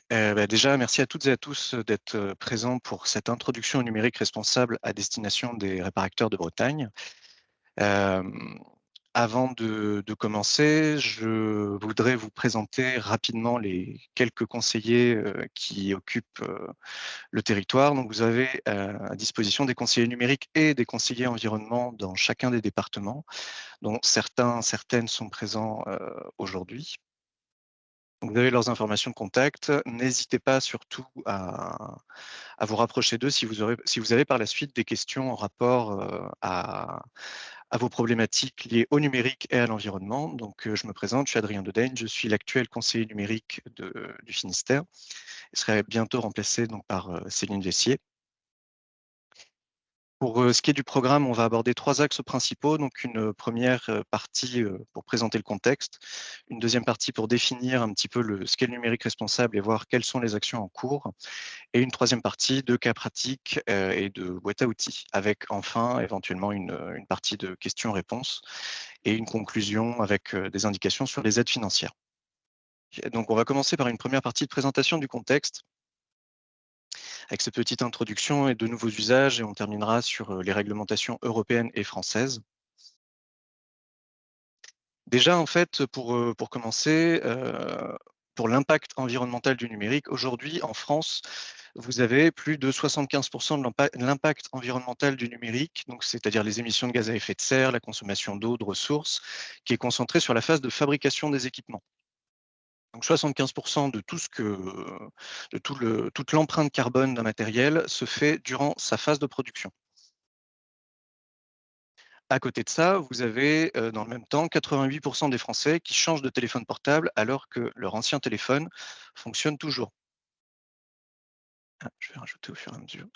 Déjà, merci à toutes et à tous d'être présents pour cette introduction au numérique responsable à destination des réparateurs de Bretagne. Avant de commencer, je voudrais vous présenter rapidement les quelques conseillers qui occupent le territoire. Donc, vous avez à disposition des conseillers numériques et des conseillers environnement dans chacun des départements, dont certaines sont présents aujourd'hui. Vous avez leurs informations de contact. N'hésitez pas surtout à vous rapprocher d'eux si vous avez par la suite des questions en rapport à vos problématiques liées au numérique et à l'environnement. Donc, je me présente, je suis Adrien Dodaigne, je suis l'actuel conseiller numérique du Finistère. Je serai bientôt remplacé donc, par Céline Vessier. Pour ce qui est du programme, on va aborder 3 axes principaux. Donc, une première partie pour présenter le contexte, une deuxième partie pour définir un petit peu ce qu'est le numérique responsable et voir quelles sont les actions en cours, et une troisième partie de cas pratiques et de boîte à outils, avec enfin éventuellement une partie de questions-réponses et une conclusion avec des indications sur les aides financières. Donc, on va commencer par une première partie de présentation du contexte, avec cette petite introduction et de nouveaux usages, et on terminera sur les réglementations européennes et françaises. Déjà, en fait, pour commencer, pour l'impact environnemental du numérique, aujourd'hui, en France, vous avez plus de 75 de l'impact environnemental du numérique, donc c'est-à-dire les émissions de gaz à effet de serre, la consommation d'eau, de ressources, qui est concentré sur la phase de fabrication des équipements. Donc 75 de tout toute l'empreinte carbone d'un matériel se fait durant sa phase de production. À côté de ça, vous avez, dans le même temps, 88 des Français qui changent de téléphone portable alors que leur ancien téléphone fonctionne toujours. Ah, je vais rajouter au fur et à mesure.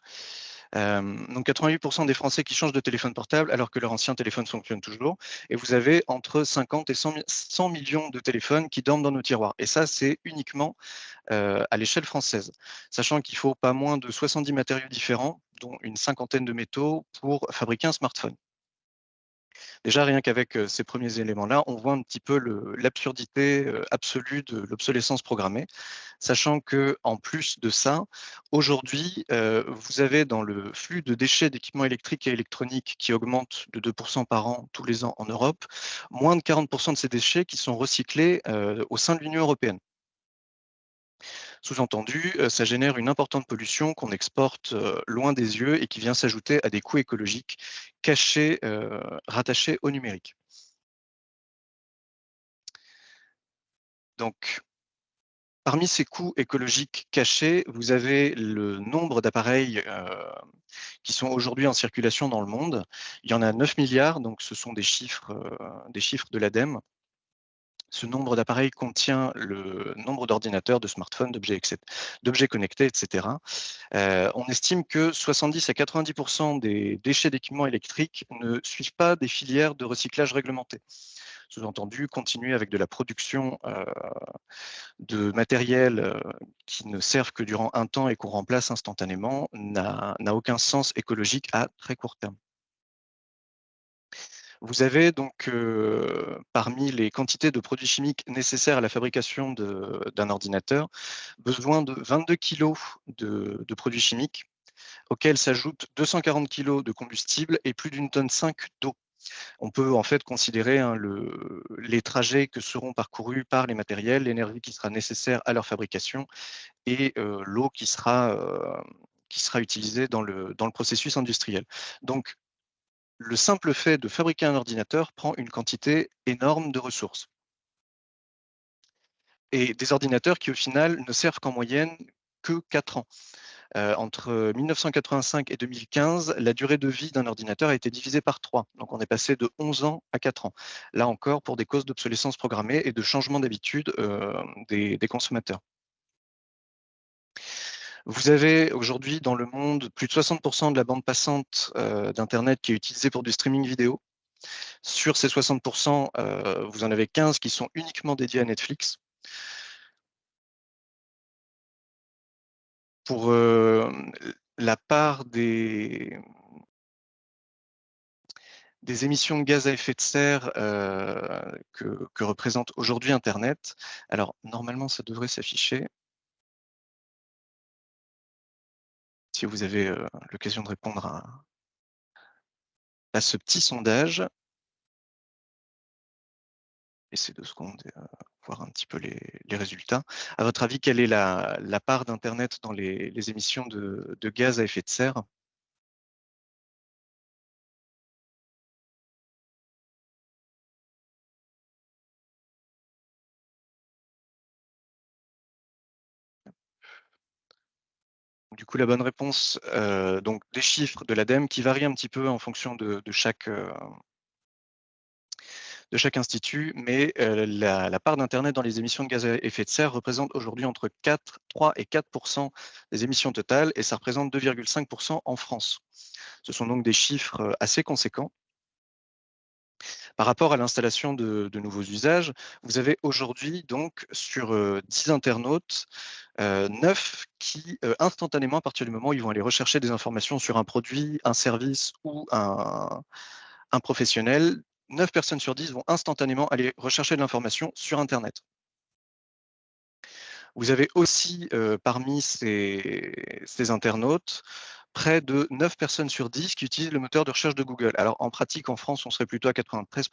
Donc 88 des Français qui changent de téléphone portable alors que leur ancien téléphone fonctionne toujours, et vous avez entre 50 et 100 millions de téléphones qui dorment dans nos tiroirs, et ça, c'est uniquement, à l'échelle française. Sachant qu'il faut pas moins de 70 matériaux différents, dont une cinquantaine de métaux, pour fabriquer un smartphone. Déjà, rien qu'avec ces premiers éléments-là, on voit un petit peu l'absurdité absolue de l'obsolescence programmée, sachant que en plus de ça, aujourd'hui, vous avez dans le flux de déchets d'équipements électriques et électroniques qui augmente de 2 par an tous les ans en Europe, moins de 40 de ces déchets qui sont recyclés au sein de l'Union européenne. Sous-entendu, ça génère une importante pollution qu'on exporte loin des yeux et qui vient s'ajouter à des coûts écologiques cachés, rattachés au numérique. Donc, parmi ces coûts écologiques cachés, vous avez le nombre d'appareils qui sont aujourd'hui en circulation dans le monde. Il y en a 9 milliards, donc ce sont des chiffres de l'ADEME. Ce nombre d'appareils contient le nombre d'ordinateurs, de smartphones, d'objets connectés, etc. On estime que 70 à 90 des déchets d'équipements électriques ne suivent pas des filières de recyclage réglementées. Sous-entendu, continuer avec de la production de matériel qui ne servent que durant un temps et qu'on remplace instantanément n'a aucun sens écologique à très court terme. Vous avez donc, parmi les quantités de produits chimiques nécessaires à la fabrication d'un ordinateur, besoin de 22 kg de produits chimiques, auxquels s'ajoutent 240 kg de combustible et plus d'une tonne 5 d'eau. On peut en fait considérer les trajets que seront parcourus par les matériels, l'énergie qui sera nécessaire à leur fabrication et l'eau qui sera utilisée dans le processus industriel. Donc, le simple fait de fabriquer un ordinateur prend une quantité énorme de ressources. Et des ordinateurs qui, au final, ne servent qu'en moyenne que 4 ans. Entre 1985 et 2015, la durée de vie d'un ordinateur a été divisée par 3. Donc, on est passé de 11 ans à 4 ans. Là encore, pour des causes d'obsolescence programmée et de changement d'habitude des consommateurs. Vous avez aujourd'hui dans le monde plus de 60 de la bande passante d'Internet qui est utilisée pour du streaming vidéo. Sur ces 60 vous en avez 15 qui sont uniquement dédiés à Netflix. Pour la part des émissions de gaz à effet de serre que représente aujourd'hui Internet, alors normalement ça devrait s'afficher. si vous avez l'occasion de répondre à ce petit sondage. Laissez 2 secondes et voir un petit peu les résultats. À votre avis, quelle est la part d'internet dans les émissions de gaz à effet de serre? Du coup, la bonne réponse, donc des chiffres de l'ADEME qui varient un petit peu en fonction de chaque institut, mais la part d'internet dans les émissions de gaz à effet de serre représente aujourd'hui entre 3 et 4 des émissions totales, et ça représente 2,5 en France. Ce sont donc des chiffres, assez conséquents. Par rapport à l'installation de nouveaux usages, vous avez aujourd'hui donc sur, 10 internautes, 9 qui, instantanément, à partir du moment où ils vont aller rechercher des informations sur un produit, un service ou un professionnel, 9 personnes sur 10 vont instantanément aller rechercher de l'information sur internet. Vous avez aussi, parmi ces internautes, près de 9 personnes sur 10 qui utilisent le moteur de recherche de Google. Alors en pratique, en France, on serait plutôt à 93,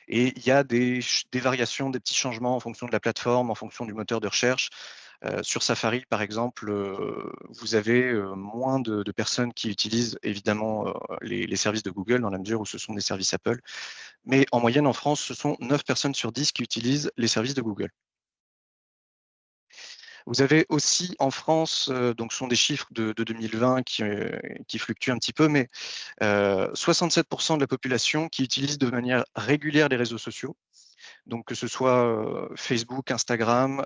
et il y a des variations, des petits changements en fonction de la plateforme, en fonction du moteur de recherche. Sur Safari, par exemple, vous avez, moins de personnes qui utilisent évidemment, les services de Google, dans la mesure où ce sont des services Apple. Mais en moyenne, en France, ce sont 9 personnes sur 10 qui utilisent les services de Google. Vous avez aussi en France, donc ce sont des chiffres de 2020 qui fluctuent un petit peu, mais 67 de la population qui utilise de manière régulière les réseaux sociaux. Donc que ce soit, Facebook, Instagram,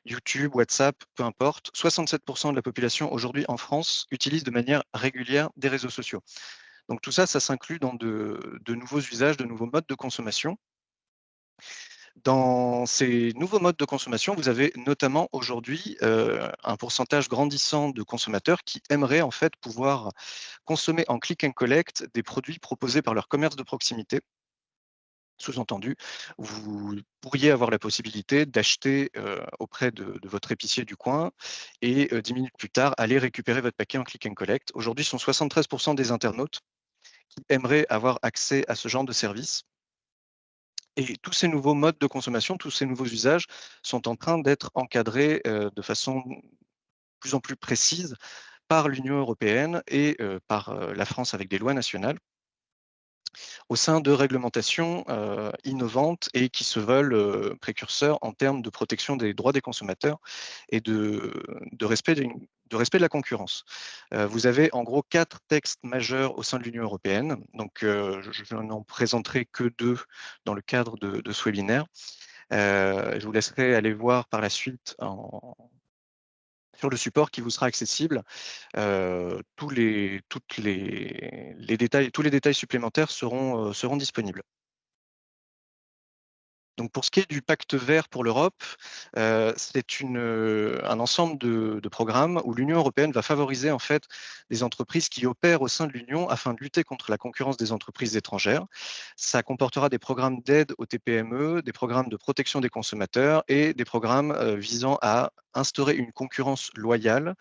YouTube, WhatsApp, peu importe. 67 de la population aujourd'hui en France utilise de manière régulière des réseaux sociaux. Donc tout ça, ça s'inclut dans de nouveaux usages, de nouveaux modes de consommation. Dans ces nouveaux modes de consommation, vous avez notamment aujourd'hui, un pourcentage grandissant de consommateurs qui aimeraient en fait pouvoir consommer en click and collect des produits proposés par leur commerce de proximité. Sous-entendu, vous pourriez avoir la possibilité d'acheter, auprès de votre épicier du coin, et 10 minutes plus tard, aller récupérer votre paquet en click and collect. Aujourd'hui, ce sont 73 des internautes qui aimeraient avoir accès à ce genre de service. Et tous ces nouveaux modes de consommation, tous ces nouveaux usages sont en train d'être encadrés, de façon de plus en plus précise par l'Union européenne et par, la France avec des lois nationales, au sein de réglementations, innovantes et qui se veulent, précurseurs en termes de protection des droits des consommateurs et de respect de respect de la concurrence. Vous avez en gros 4 textes majeurs au sein de l'Union européenne, donc je n'en présenterai que 2 dans le cadre de ce webinaire. Je vous laisserai aller voir par la suite sur le support qui vous sera accessible. Tous les détails supplémentaires seront disponibles. Donc pour ce qui est du pacte vert pour l'Europe, c'est un ensemble de programmes où l'Union européenne va favoriser en fait des entreprises qui opèrent au sein de l'Union afin de lutter contre la concurrence des entreprises étrangères. Ça comportera des programmes d'aide aux TPME, des programmes de protection des consommateurs et des programmes, visant à instaurer une concurrence loyale,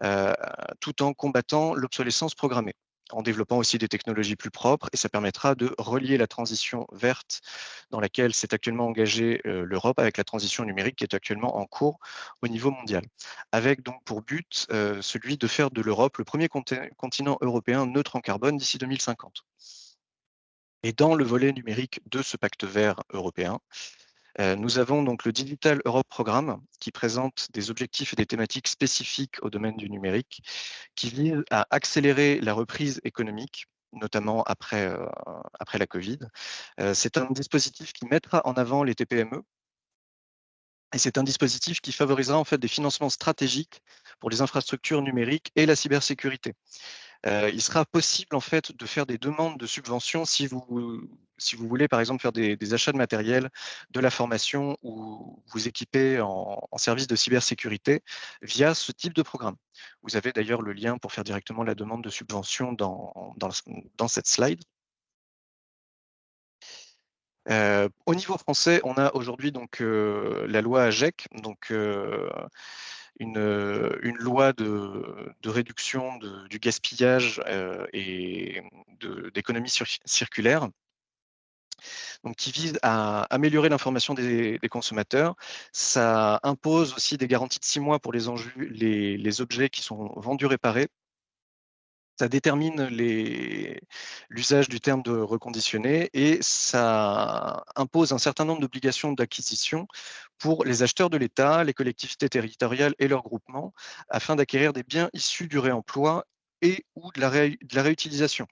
heu, tout en combattant l'obsolescence programmée, en développant aussi des technologies plus propres, et ça permettra de relier la transition verte dans laquelle s'est actuellement engagée, l'Europe avec la transition numérique qui est actuellement en cours au niveau mondial. Avec donc pour but, celui de faire de l'Europe le premier continent européen neutre en carbone d'ici 2050. Et dans le volet numérique de ce pacte vert européen, nous avons donc le Digital Europe Programme qui présente des objectifs et des thématiques spécifiques au domaine du numérique, qui vise à accélérer la reprise économique, notamment après la Covid. C'est un dispositif qui mettra en avant les TPME, et c'est un dispositif qui favorisera en fait des financements stratégiques pour les infrastructures numériques et la cybersécurité. Il sera possible en fait de faire des demandes de subventions si vous voulez par exemple faire des achats de matériel, de la formation, ou vous équiper en services de cybersécurité via ce type de programme. Vous avez d'ailleurs le lien pour faire directement la demande de subvention dans cette slide. Au niveau français, on a aujourd'hui donc la loi AGEC, donc une loi de réduction du gaspillage et d'économie circulaire, donc qui vise à améliorer l'information des consommateurs. Ça impose aussi des garanties de 6 mois pour les objets qui sont vendus réparés. Ça détermine l'usage du terme de reconditionné et ça impose un certain nombre d'obligations d'acquisition pour les acheteurs de l'État, les collectivités territoriales et leurs groupements, afin d'acquérir des biens issus du réemploi et ou de la réutilisation.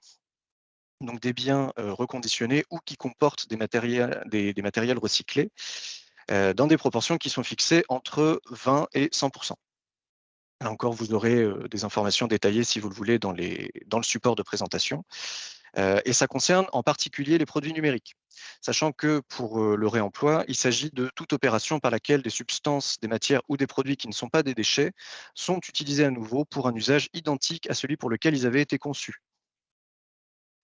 Donc des biens reconditionnés ou qui comportent des matériels recyclés dans des proportions qui sont fixées entre 20 et 100%. Là encore, vous aurez des informations détaillées, si vous le voulez, dans le support de présentation. Et ça concerne en particulier les produits numériques. Sachant que pour le réemploi, il s'agit de toute opération par laquelle des substances, des matières ou des produits qui ne sont pas des déchets sont utilisés à nouveau pour un usage identique à celui pour lequel ils avaient été conçus.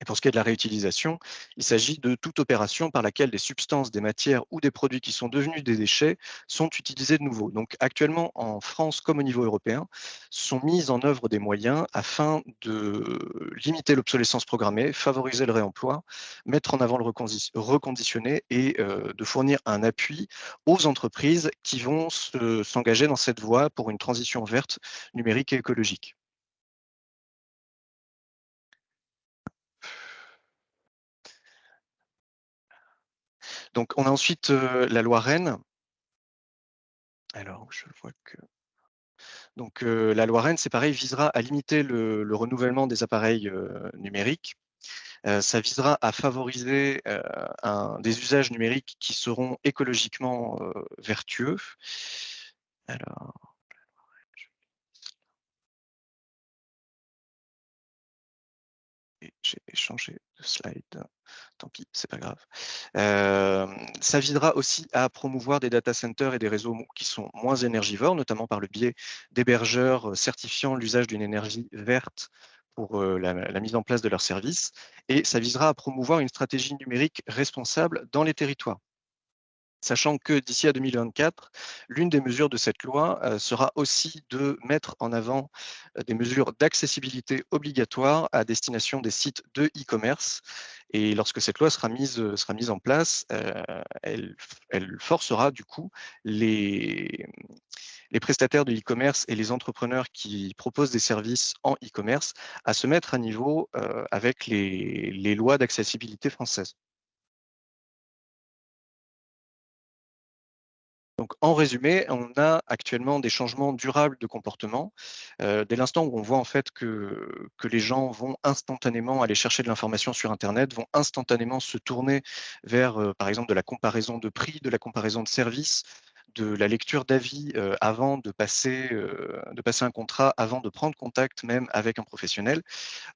Et pour ce qui est de la réutilisation, il s'agit de toute opération par laquelle des substances, des matières ou des produits qui sont devenus des déchets sont utilisés de nouveau. Donc actuellement, en France comme au niveau européen, sont mis en œuvre des moyens afin de limiter l'obsolescence programmée, favoriser le réemploi, mettre en avant le reconditionné et de fournir un appui aux entreprises qui vont s'engager dans cette voie pour une transition verte, numérique et écologique. Donc on a ensuite la loi REEN. Alors, je vois que donc la loi REEN, c'est pareil, visera à limiter le renouvellement des appareils numériques. Ça visera à favoriser des usages numériques qui seront écologiquement vertueux. Alors, j'ai changé de slide. Tant pis, c'est pas grave. Ça visera aussi à promouvoir des data centers et des réseaux qui sont moins énergivores, notamment par le biais d'hébergeurs certifiant l'usage d'une énergie verte pour la mise en place de leurs services. Et ça visera à promouvoir une stratégie numérique responsable dans les territoires. Sachant que d'ici à 2024, l'une des mesures de cette loi sera aussi de mettre en avant des mesures d'accessibilité obligatoires à destination des sites de e-commerce. Et lorsque cette loi sera mise en place, elle forcera du coup les, les prestataires de e-commerce et les entrepreneurs qui proposent des services en e-commerce à se mettre à niveau avec les lois d'accessibilité françaises. Donc, en résumé, on a actuellement des changements durables de comportement. Dès l'instant où on voit en fait que les gens vont instantanément aller chercher de l'information sur internet, vont instantanément se tourner vers, par exemple, de la comparaison de prix, de la comparaison de services, de la lecture d'avis, avant de passer un contrat, avant de prendre contact même avec un professionnel.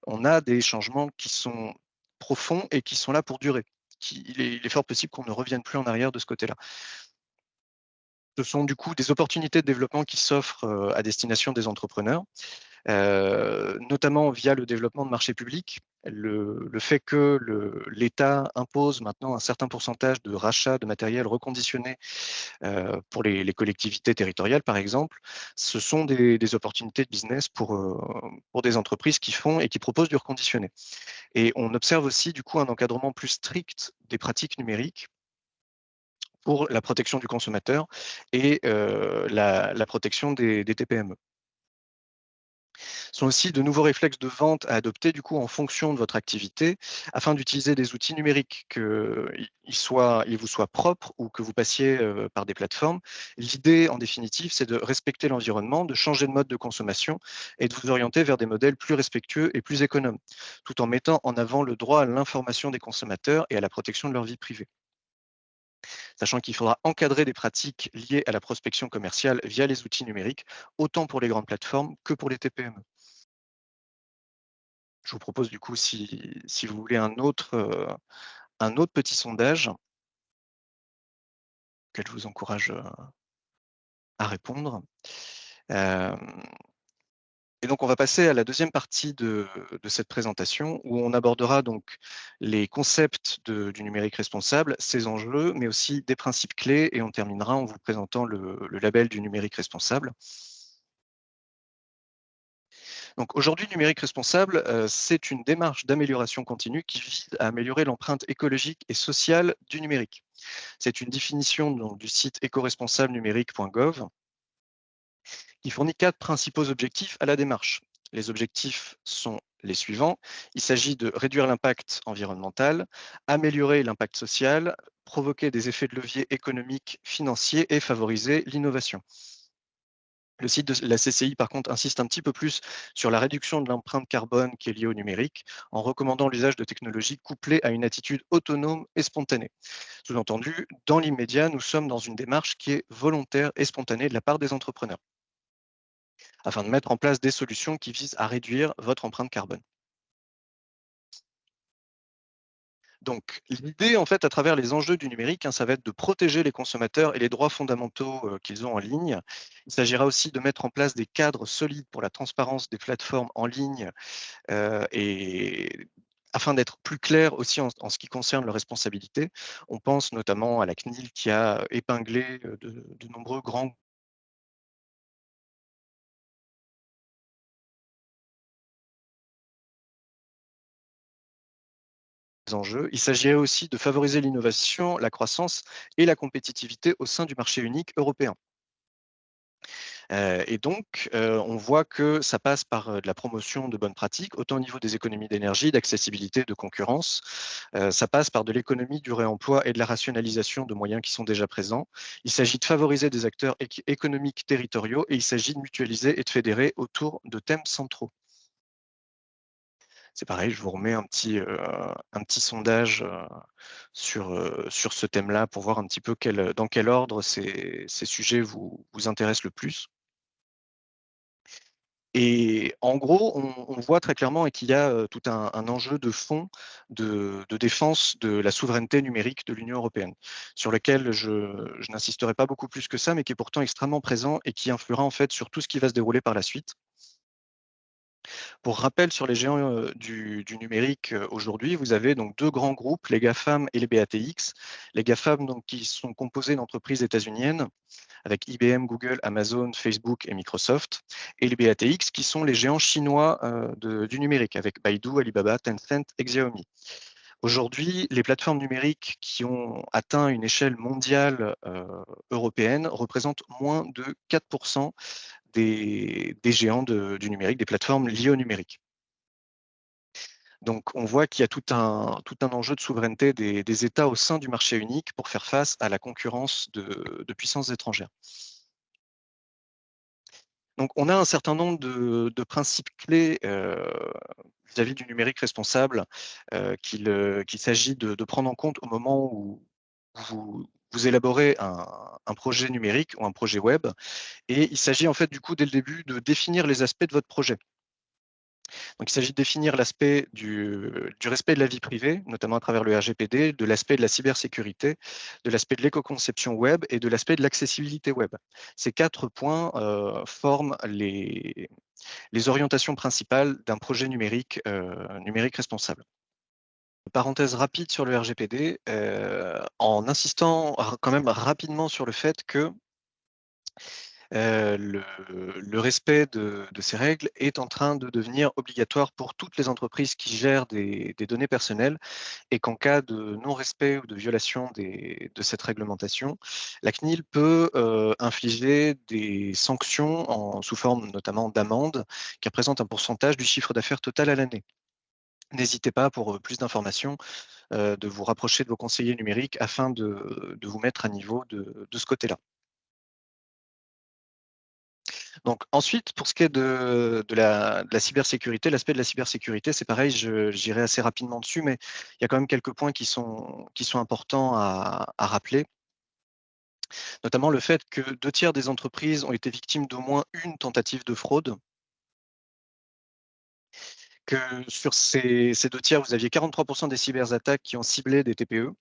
On a des changements qui sont profonds et qui sont là pour durer. Il est fort possible qu'on ne revienne plus en arrière de ce côté-là. Ce sont du coup des opportunités de développement qui s'offrent à destination des entrepreneurs, notamment via le développement de marchés publics. Le fait que l'État impose maintenant un certain pourcentage de rachat de matériel reconditionné pour les collectivités territoriales, par exemple, ce sont des opportunités de business pour des entreprises qui font et qui proposent du reconditionné. Et on observe aussi du coup un encadrement plus strict des pratiques numériques pour la protection du consommateur et la protection des TPME. Ce sont aussi de nouveaux réflexes de vente à adopter du coup en fonction de votre activité afin d'utiliser des outils numériques, qu'ils vous soient propres ou que vous passiez par des plateformes. L'idée en définitive, c'est de respecter l'environnement, de changer de mode de consommation et de vous orienter vers des modèles plus respectueux et plus économes, tout en mettant en avant le droit à l'information des consommateurs et à la protection de leur vie privée. Sachant qu'il faudra encadrer des pratiques liées à la prospection commerciale via les outils numériques, autant pour les grandes plateformes que pour les TPME. Je vous propose du coup, si vous voulez un autre petit sondage auquel je vous encourage à répondre. Hem Et donc, on va passer à la deuxième partie de cette présentation où on abordera donc les concepts du numérique responsable, ses enjeux, mais aussi des principes clés et on terminera en vous présentant le label du numérique responsable. Donc aujourd'hui, numérique responsable, c'est une démarche d'amélioration continue qui vise à améliorer l'empreinte écologique et sociale du numérique. C'est une définition donc, du site écoresponsablenumérique.gov qui fournit 4 principaux objectifs à la démarche. Les objectifs sont les suivants. Il s'agit de réduire l'impact environnemental, améliorer l'impact social, provoquer des effets de levier économiques, financiers et favoriser l'innovation. Le site de la CCI, par contre, insiste un petit peu plus sur la réduction de l'empreinte carbone qui est liée au numérique, en recommandant l'usage de technologies couplées à une attitude autonome et spontanée. Sous-entendu, dans l'immédiat, nous sommes dans une démarche qui est volontaire et spontanée de la part des entrepreneurs, afin de mettre en place des solutions qui visent à réduire votre empreinte carbone. Donc, l'idée, en fait, à travers les enjeux du numérique, ça va être de protéger les consommateurs et les droits fondamentaux qu'ils ont en ligne. Il s'agira aussi de mettre en place des cadres solides pour la transparence des plateformes en ligne et afin d'être plus clair aussi en ce qui concerne leurs responsabilités. On pense notamment à la CNIL qui a épinglé de nombreux grands enjeux. Il s'agirait aussi de favoriser l'innovation, la croissance et la compétitivité au sein du marché unique européen. Et donc, on voit que ça passe par, de la promotion de bonnes pratiques, autant au niveau des économies d'énergie, d'accessibilité, de concurrence. Ça passe par de l'économie du réemploi et de la rationalisation de moyens qui sont déjà présents. Il s'agit de favoriser des acteurs économiques territoriaux et il s'agit de mutualiser et de fédérer autour de thèmes centraux. C'est pareil, je vous remets un petit sondage, sur ce thème-là pour voir un petit peu dans quel ordre ces sujets vous intéressent le plus. Et en gros, on voit très clairement qu'il y a, tout un enjeu de fond de défense de la souveraineté numérique de l'Union européenne, sur lequel je n'insisterai pas beaucoup plus que ça, mais qui est pourtant extrêmement présent et qui influera en fait sur tout ce qui va se dérouler par la suite. Pour rappel sur les géants, du numérique, aujourd'hui, vous avez donc 2 grands groupes, les GAFAM et les BATX. Les GAFAM donc qui sont composés d'entreprises états-uniennes avec IBM, Google, Amazon, Facebook et Microsoft, et les BATX qui sont les géants chinois du numérique avec Baidu, Alibaba, Tencent et Xiaomi. Aujourd'hui, les plateformes numériques qui ont atteint une échelle mondiale européenne représentent moins de 4% des géants du numérique, des plateformes liées au numérique. Donc on voit qu'il y a tout un enjeu de souveraineté des États au sein du marché unique pour faire face à la concurrence de puissances étrangères. Donc, on a un certain nombre de principes clés vis-à-vis du numérique responsable qu'il s'agit de prendre en compte au moment où vous élaborez un projet numérique ou un projet web. Et il s'agit en fait du coup dès le début de définir les aspects de votre projet. Donc, il s'agit de définir l'aspect du respect de la vie privée, notamment à travers le RGPD, de l'aspect de la cybersécurité, de l'aspect de l'éco-conception web et de l'aspect de l'accessibilité web. Ces 4 points forment les orientations principales d'un projet numérique responsable. Parenthèse rapide sur le RGPD, en insistant quand même rapidement sur le fait que le respect de ces règles est en train de devenir obligatoire pour toutes les entreprises qui gèrent des données personnelles et qu'en cas de non-respect ou de violation de cette réglementation, la CNIL peut infliger des sanctions sous forme notamment d'amendes qui représentent un pourcentage du chiffre d'affaires total à l'année. N'hésitez pas, pour plus d'informations, de vous rapprocher de vos conseillers numériques afin de vous mettre à niveau de ce côté-là. Donc ensuite, pour ce qui est de la cybersécurité, l'aspect de la cybersécurité, c'est pareil, j'irai assez rapidement dessus, mais il y a quand même quelques points qui sont importants à rappeler, notamment le fait que 2 tiers des entreprises ont été victimes d'au moins une tentative de fraude, que sur ces 2 tiers, vous aviez 43% des cyberattaques qui ont ciblé des TPE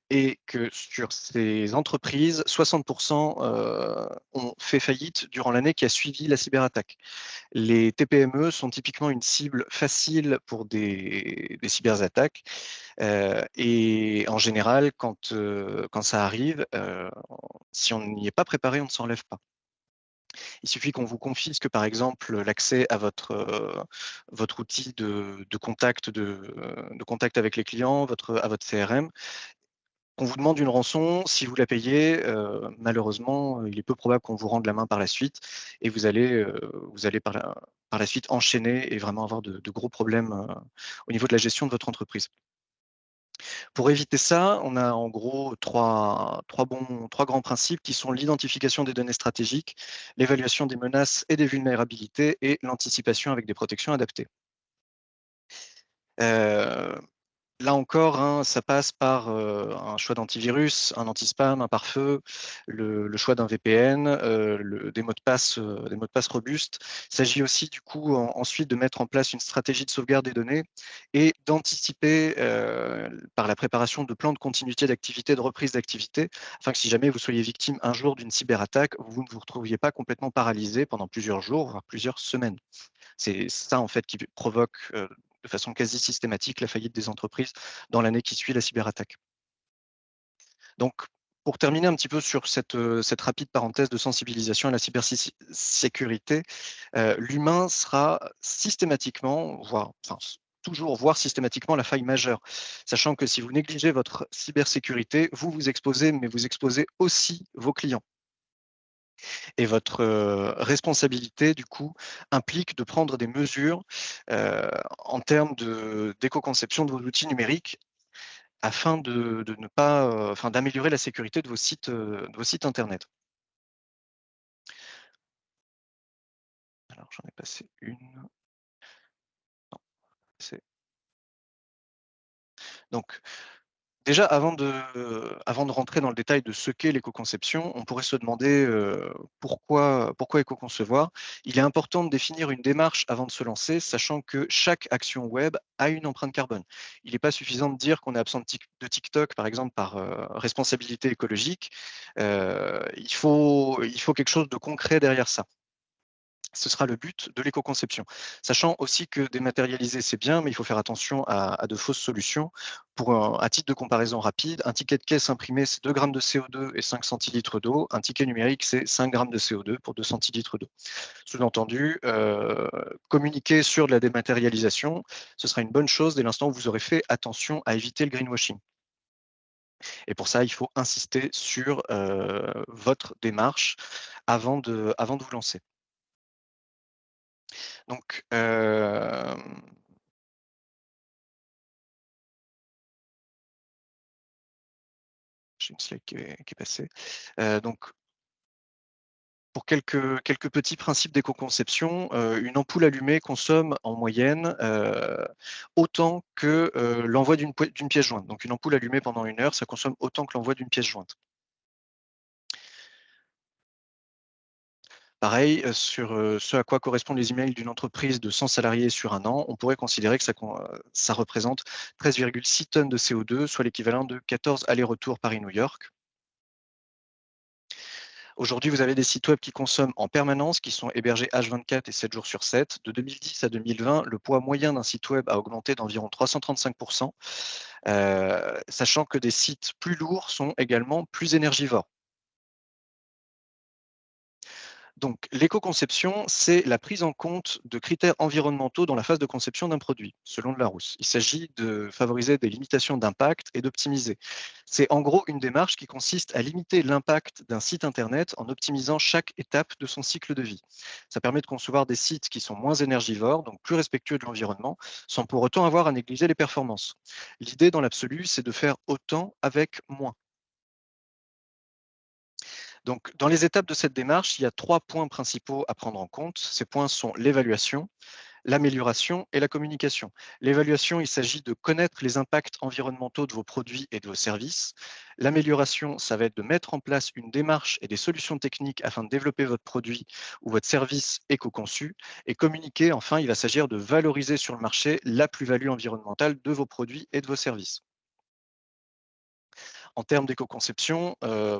et que sur ces entreprises, 60% ont fait faillite durant l'année qui a suivi la cyberattaque. Les TPME sont typiquement une cible facile pour des cyberattaques et en général, quand ça arrive, si on n'y est pas préparé, on ne s'en relève pas. Il suffit qu'on vous confisque, par exemple, l'accès à votre outil de contact avec les clients, à votre CRM. On vous demande une rançon, si vous la payez, malheureusement, il est peu probable qu'on vous rende la main par la suite et vous allez par la suite enchaîner et vraiment avoir de gros problèmes, au niveau de la gestion de votre entreprise. Pour éviter ça, on a en gros trois grands principes qui sont l'identification des données stratégiques, l'évaluation des menaces et des vulnérabilités et l'anticipation avec des protections adaptées. Heu Là encore, hein, ça passe par, un choix d'antivirus, un anti-spam, un pare-feu, le choix d'un VPN, des mots de passe robustes. Il s'agit aussi du coup ensuite de mettre en place une stratégie de sauvegarde des données et d'anticiper, par la préparation de plans de continuité d'activité, de reprise d'activité, afin que si jamais vous soyez victime un jour d'une cyberattaque, vous ne vous retrouviez pas complètement paralysé pendant plusieurs jours, voire plusieurs semaines. C'est ça, en fait, qui provoque, de façon quasi systématique la faillite des entreprises dans l'année qui suit la cyberattaque. Donc, pour terminer un petit peu sur cette rapide parenthèse de sensibilisation à la cybersécurité, l'humain sera systématiquement, toujours, voire systématiquement la faille majeure. Sachant que si vous négligez votre cybersécurité, vous vous exposez, mais vous exposez aussi vos clients. Et votre, responsabilité, du coup, implique de prendre des mesures, en termes d'éco-conception de vos outils numériques afin de ne pas, enfin d'améliorer la sécurité de vos sites internet. Alors j'en ai passé une, c'est donc déjà, avant de rentrer dans le détail de ce qu'est l'éco-conception, on pourrait se demander, pourquoi éco-concevoir? Il est important de définir une démarche avant de se lancer, sachant que chaque action web a une empreinte carbone. Il n'est pas suffisant de dire qu'on est absent de TikTok, par exemple, par, responsabilité écologique. Il faut quelque chose de concret derrière ça. Ce sera le but de l'éco-conception. Sachant aussi que dématérialiser, c'est bien, mais il faut faire attention à de fausses solutions. À titre de comparaison rapide, un ticket de caisse imprimé, c'est 2 grammes de CO2 et 5 centilitres d'eau. Un ticket numérique, c'est 5 grammes de CO2 pour 2 centilitres d'eau. Sous-entendu, communiquer sur de la dématérialisation, ce sera une bonne chose dès l'instant où vous aurez fait attention à éviter le greenwashing. Et pour ça, il faut insister sur votre démarche avant de vous lancer. Donc, j'ai une slide qui est passée. Donc pour quelques petits principes d'éco-conception, une ampoule allumée consomme en moyenne, autant que, l'envoi d'une pièce jointe. Donc une ampoule allumée pendant 1 heure, ça consomme autant que l'envoi d'une pièce jointe. Pareil, sur, ce à quoi correspondent les emails d'une entreprise de 100 salariés sur 1 an, on pourrait considérer que ça représente 13,6 tonnes de CO2, soit l'équivalent de 14 allers-retours Paris-New York. Aujourd'hui, vous avez des sites web qui consomment en permanence, qui sont hébergés H24 et 7 jours sur 7. De 2010 à 2020, le poids moyen d'un site web a augmenté d'environ 335 sachant que des sites plus lourds sont également plus énergivores. Donc, l'éco-conception, c'est la prise en compte de critères environnementaux dans la phase de conception d'un produit, selon de Larousse. Il s'agit de favoriser des limitations d'impact et d'optimiser. C'est en gros une démarche qui consiste à limiter l'impact d'un site Internet en optimisant chaque étape de son cycle de vie. Ça permet de concevoir des sites qui sont moins énergivores, donc plus respectueux de l'environnement, sans pour autant avoir à négliger les performances. L'idée dans l'absolu, c'est de faire autant avec moins. Donc, dans les étapes de cette démarche, il y a 3 points principaux à prendre en compte. Ces points sont l'évaluation, l'amélioration et la communication. L'évaluation, il s'agit de connaître les impacts environnementaux de vos produits et de vos services. L'amélioration, ça va être de mettre en place une démarche et des solutions techniques afin de développer votre produit ou votre service éco-conçu. Et communiquer, enfin, il va s'agir de valoriser sur le marché la plus-value environnementale de vos produits et de vos services. En termes d'éco-conception,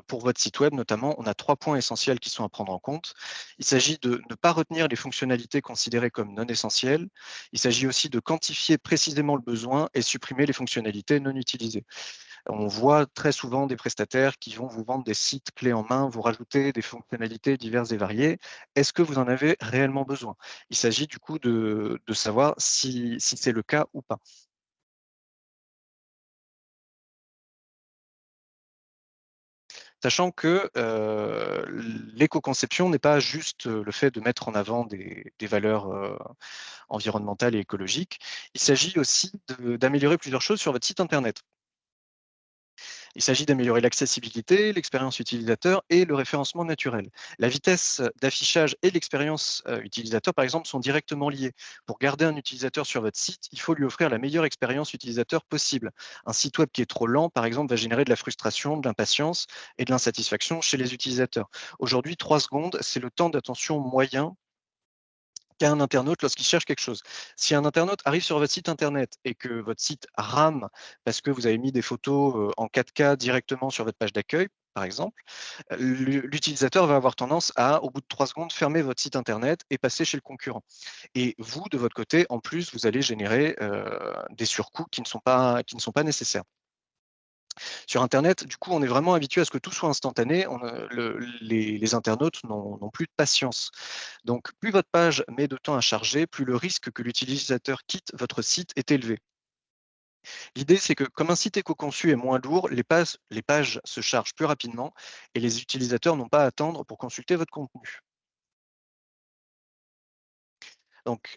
pour votre site web notamment, on a 3 points essentiels qui sont à prendre en compte. Il s'agit de ne pas retenir les fonctionnalités considérées comme non essentielles. Il s'agit aussi de quantifier précisément le besoin et supprimer les fonctionnalités non utilisées. On voit très souvent des prestataires qui vont vous vendre des sites clés en main, vous rajouter des fonctionnalités diverses et variées. Est-ce que vous en avez réellement besoin? Il s'agit du coup de savoir si c'est le cas ou pas. Sachant que, l'éco-conception n'est pas juste, le fait de mettre en avant des valeurs, environnementales et écologiques. Il s'agit aussi d'améliorer plusieurs choses sur votre site internet. Il s'agit d'améliorer l'accessibilité, l'expérience utilisateur et le référencement naturel. La vitesse d'affichage et l'expérience utilisateur, par exemple, sont directement liées. Pour garder un utilisateur sur votre site, il faut lui offrir la meilleure expérience utilisateur possible. Un site web qui est trop lent, par exemple, va générer de la frustration, de l'impatience et de l'insatisfaction chez les utilisateurs. Aujourd'hui, 3 secondes, c'est le temps d'attention moyen qu'a un internaute lorsqu'il cherche quelque chose. Si un internaute arrive sur votre site internet et que votre site rame parce que vous avez mis des photos en 4K directement sur votre page d'accueil, par exemple, l'utilisateur va avoir tendance à, au bout de 3 secondes, fermer votre site internet et passer chez le concurrent. Et vous, de votre côté, en plus, vous allez générer des surcoûts qui ne sont pas nécessaires. Sur Internet, du coup, on est vraiment habitué à ce que tout soit instantané. Les internautes n'ont plus de patience. Donc, plus votre page met de temps à charger, plus le risque que l'utilisateur quitte votre site est élevé. L'idée, c'est que comme un site éco-conçu est moins lourd, les pages se chargent plus rapidement et les utilisateurs n'ont pas à attendre pour consulter votre contenu. Donc,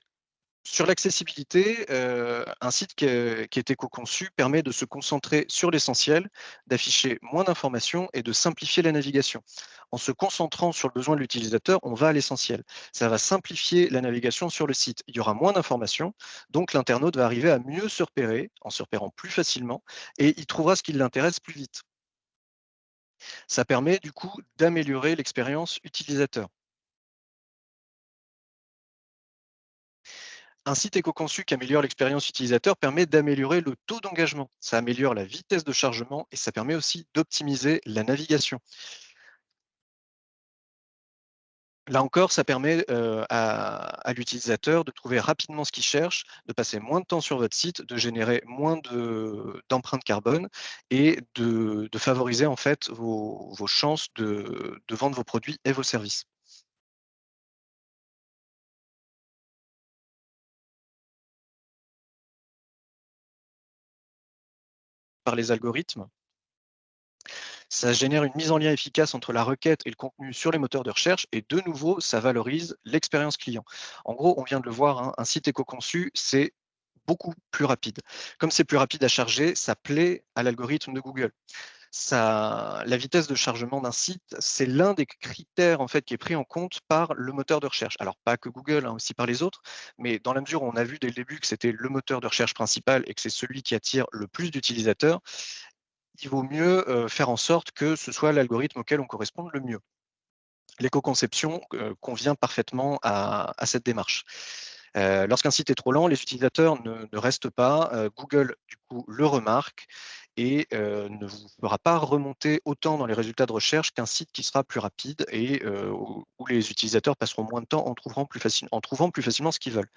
sur l'accessibilité, un site qui est éco-conçu permet de se concentrer sur l'essentiel, d'afficher moins d'informations et de simplifier la navigation. En se concentrant sur le besoin de l'utilisateur, on va à l'essentiel. Ça va simplifier la navigation sur le site. Il y aura moins d'informations, donc l'internaute va arriver à mieux se repérer, en se repérant plus facilement, et il trouvera ce qui l'intéresse plus vite. Ça permet du coup d'améliorer l'expérience utilisateur. Un site éco-conçu qui améliore l'expérience utilisateur permet d'améliorer le taux d'engagement. Ça améliore la vitesse de chargement et ça permet aussi d'optimiser la navigation. Là encore, ça permet à l'utilisateur de trouver rapidement ce qu'il cherche, de passer moins de temps sur votre site, de générer moins d'empreinte carbone et de favoriser en fait vos chances de vendre vos produits et vos services. Par les algorithmes, ça génère une mise en lien efficace entre la requête et le contenu sur les moteurs de recherche et de nouveau, ça valorise l'expérience client. En gros, on vient de le voir, hein, un site éco-conçu, c'est beaucoup plus rapide. Comme c'est plus rapide à charger, ça plaît à l'algorithme de Google. La vitesse de chargement d'un site, c'est l'un des critères en fait qui est pris en compte par le moteur de recherche. Alors pas que Google, hein, aussi par les autres, mais dans la mesure où on a vu dès le début que c'était le moteur de recherche principal et que c'est celui qui attire le plus d'utilisateurs, il vaut mieux, faire en sorte que ce soit l'algorithme auquel on corresponde le mieux. L'éco-conception, convient parfaitement à cette démarche. Lorsqu'un site est trop lent, les utilisateurs ne restent pas, Google, du coup, le remarque et ne vous fera pas remonter autant dans les résultats de recherche qu'un site qui sera plus rapide et où les utilisateurs passeront moins de temps en trouvant plus facilement ce qu'ils veulent.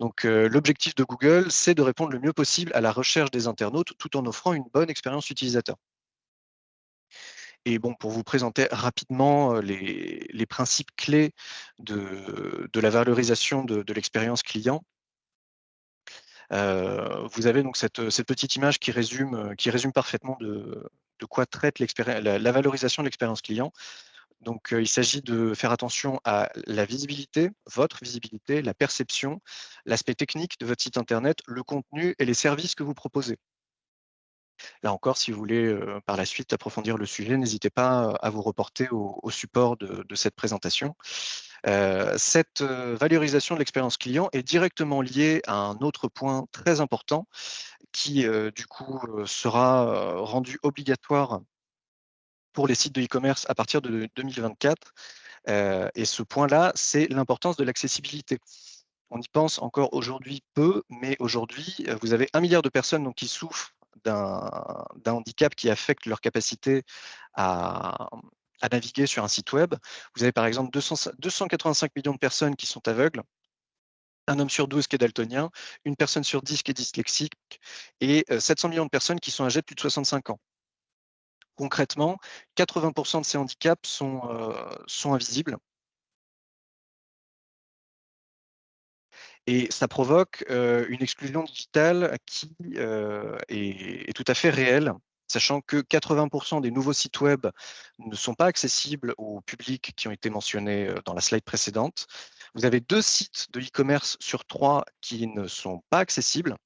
Donc, l'objectif de Google, c'est de répondre le mieux possible à la recherche des internautes, tout en offrant une bonne expérience utilisateur. Et bon, pour vous présenter rapidement, les principes clés de la valorisation de l'expérience client, vous avez donc cette petite image qui résume parfaitement de quoi traite la valorisation de l'expérience client. Donc, il s'agit de faire attention à la visibilité, votre visibilité, la perception, l'aspect technique de votre site internet, le contenu et les services que vous proposez. Là encore, si vous voulez, par la suite approfondir le sujet, n'hésitez pas, à vous reporter au support de cette présentation. Cette, valorisation de l'expérience client est directement liée à un autre point très important qui, du coup, sera, rendu obligatoire pour les sites de e-commerce à partir de 2024. Et ce point-là, c'est l'importance de l'accessibilité. On y pense encore aujourd'hui peu, mais aujourd'hui, vous avez 1 milliard de personnes donc qui souffrent d'un handicap qui affecte leur capacité à, à naviguer sur un site web. Vous avez par exemple 285 millions de personnes qui sont aveugles, un homme sur 12 qui est daltonien, une personne sur 10 qui est dyslexique et 700 millions de personnes qui sont âgées de plus de 65 ans. Concrètement, 80% de ces handicaps sont invisibles. Et ça provoque, une exclusion digitale qui, est tout à fait réelle, sachant que 80 des nouveaux sites web ne sont pas accessibles au public qui ont été mentionnés, dans la slide précédente. Vous avez 2 sites de e-commerce sur 3 qui ne sont pas accessibles.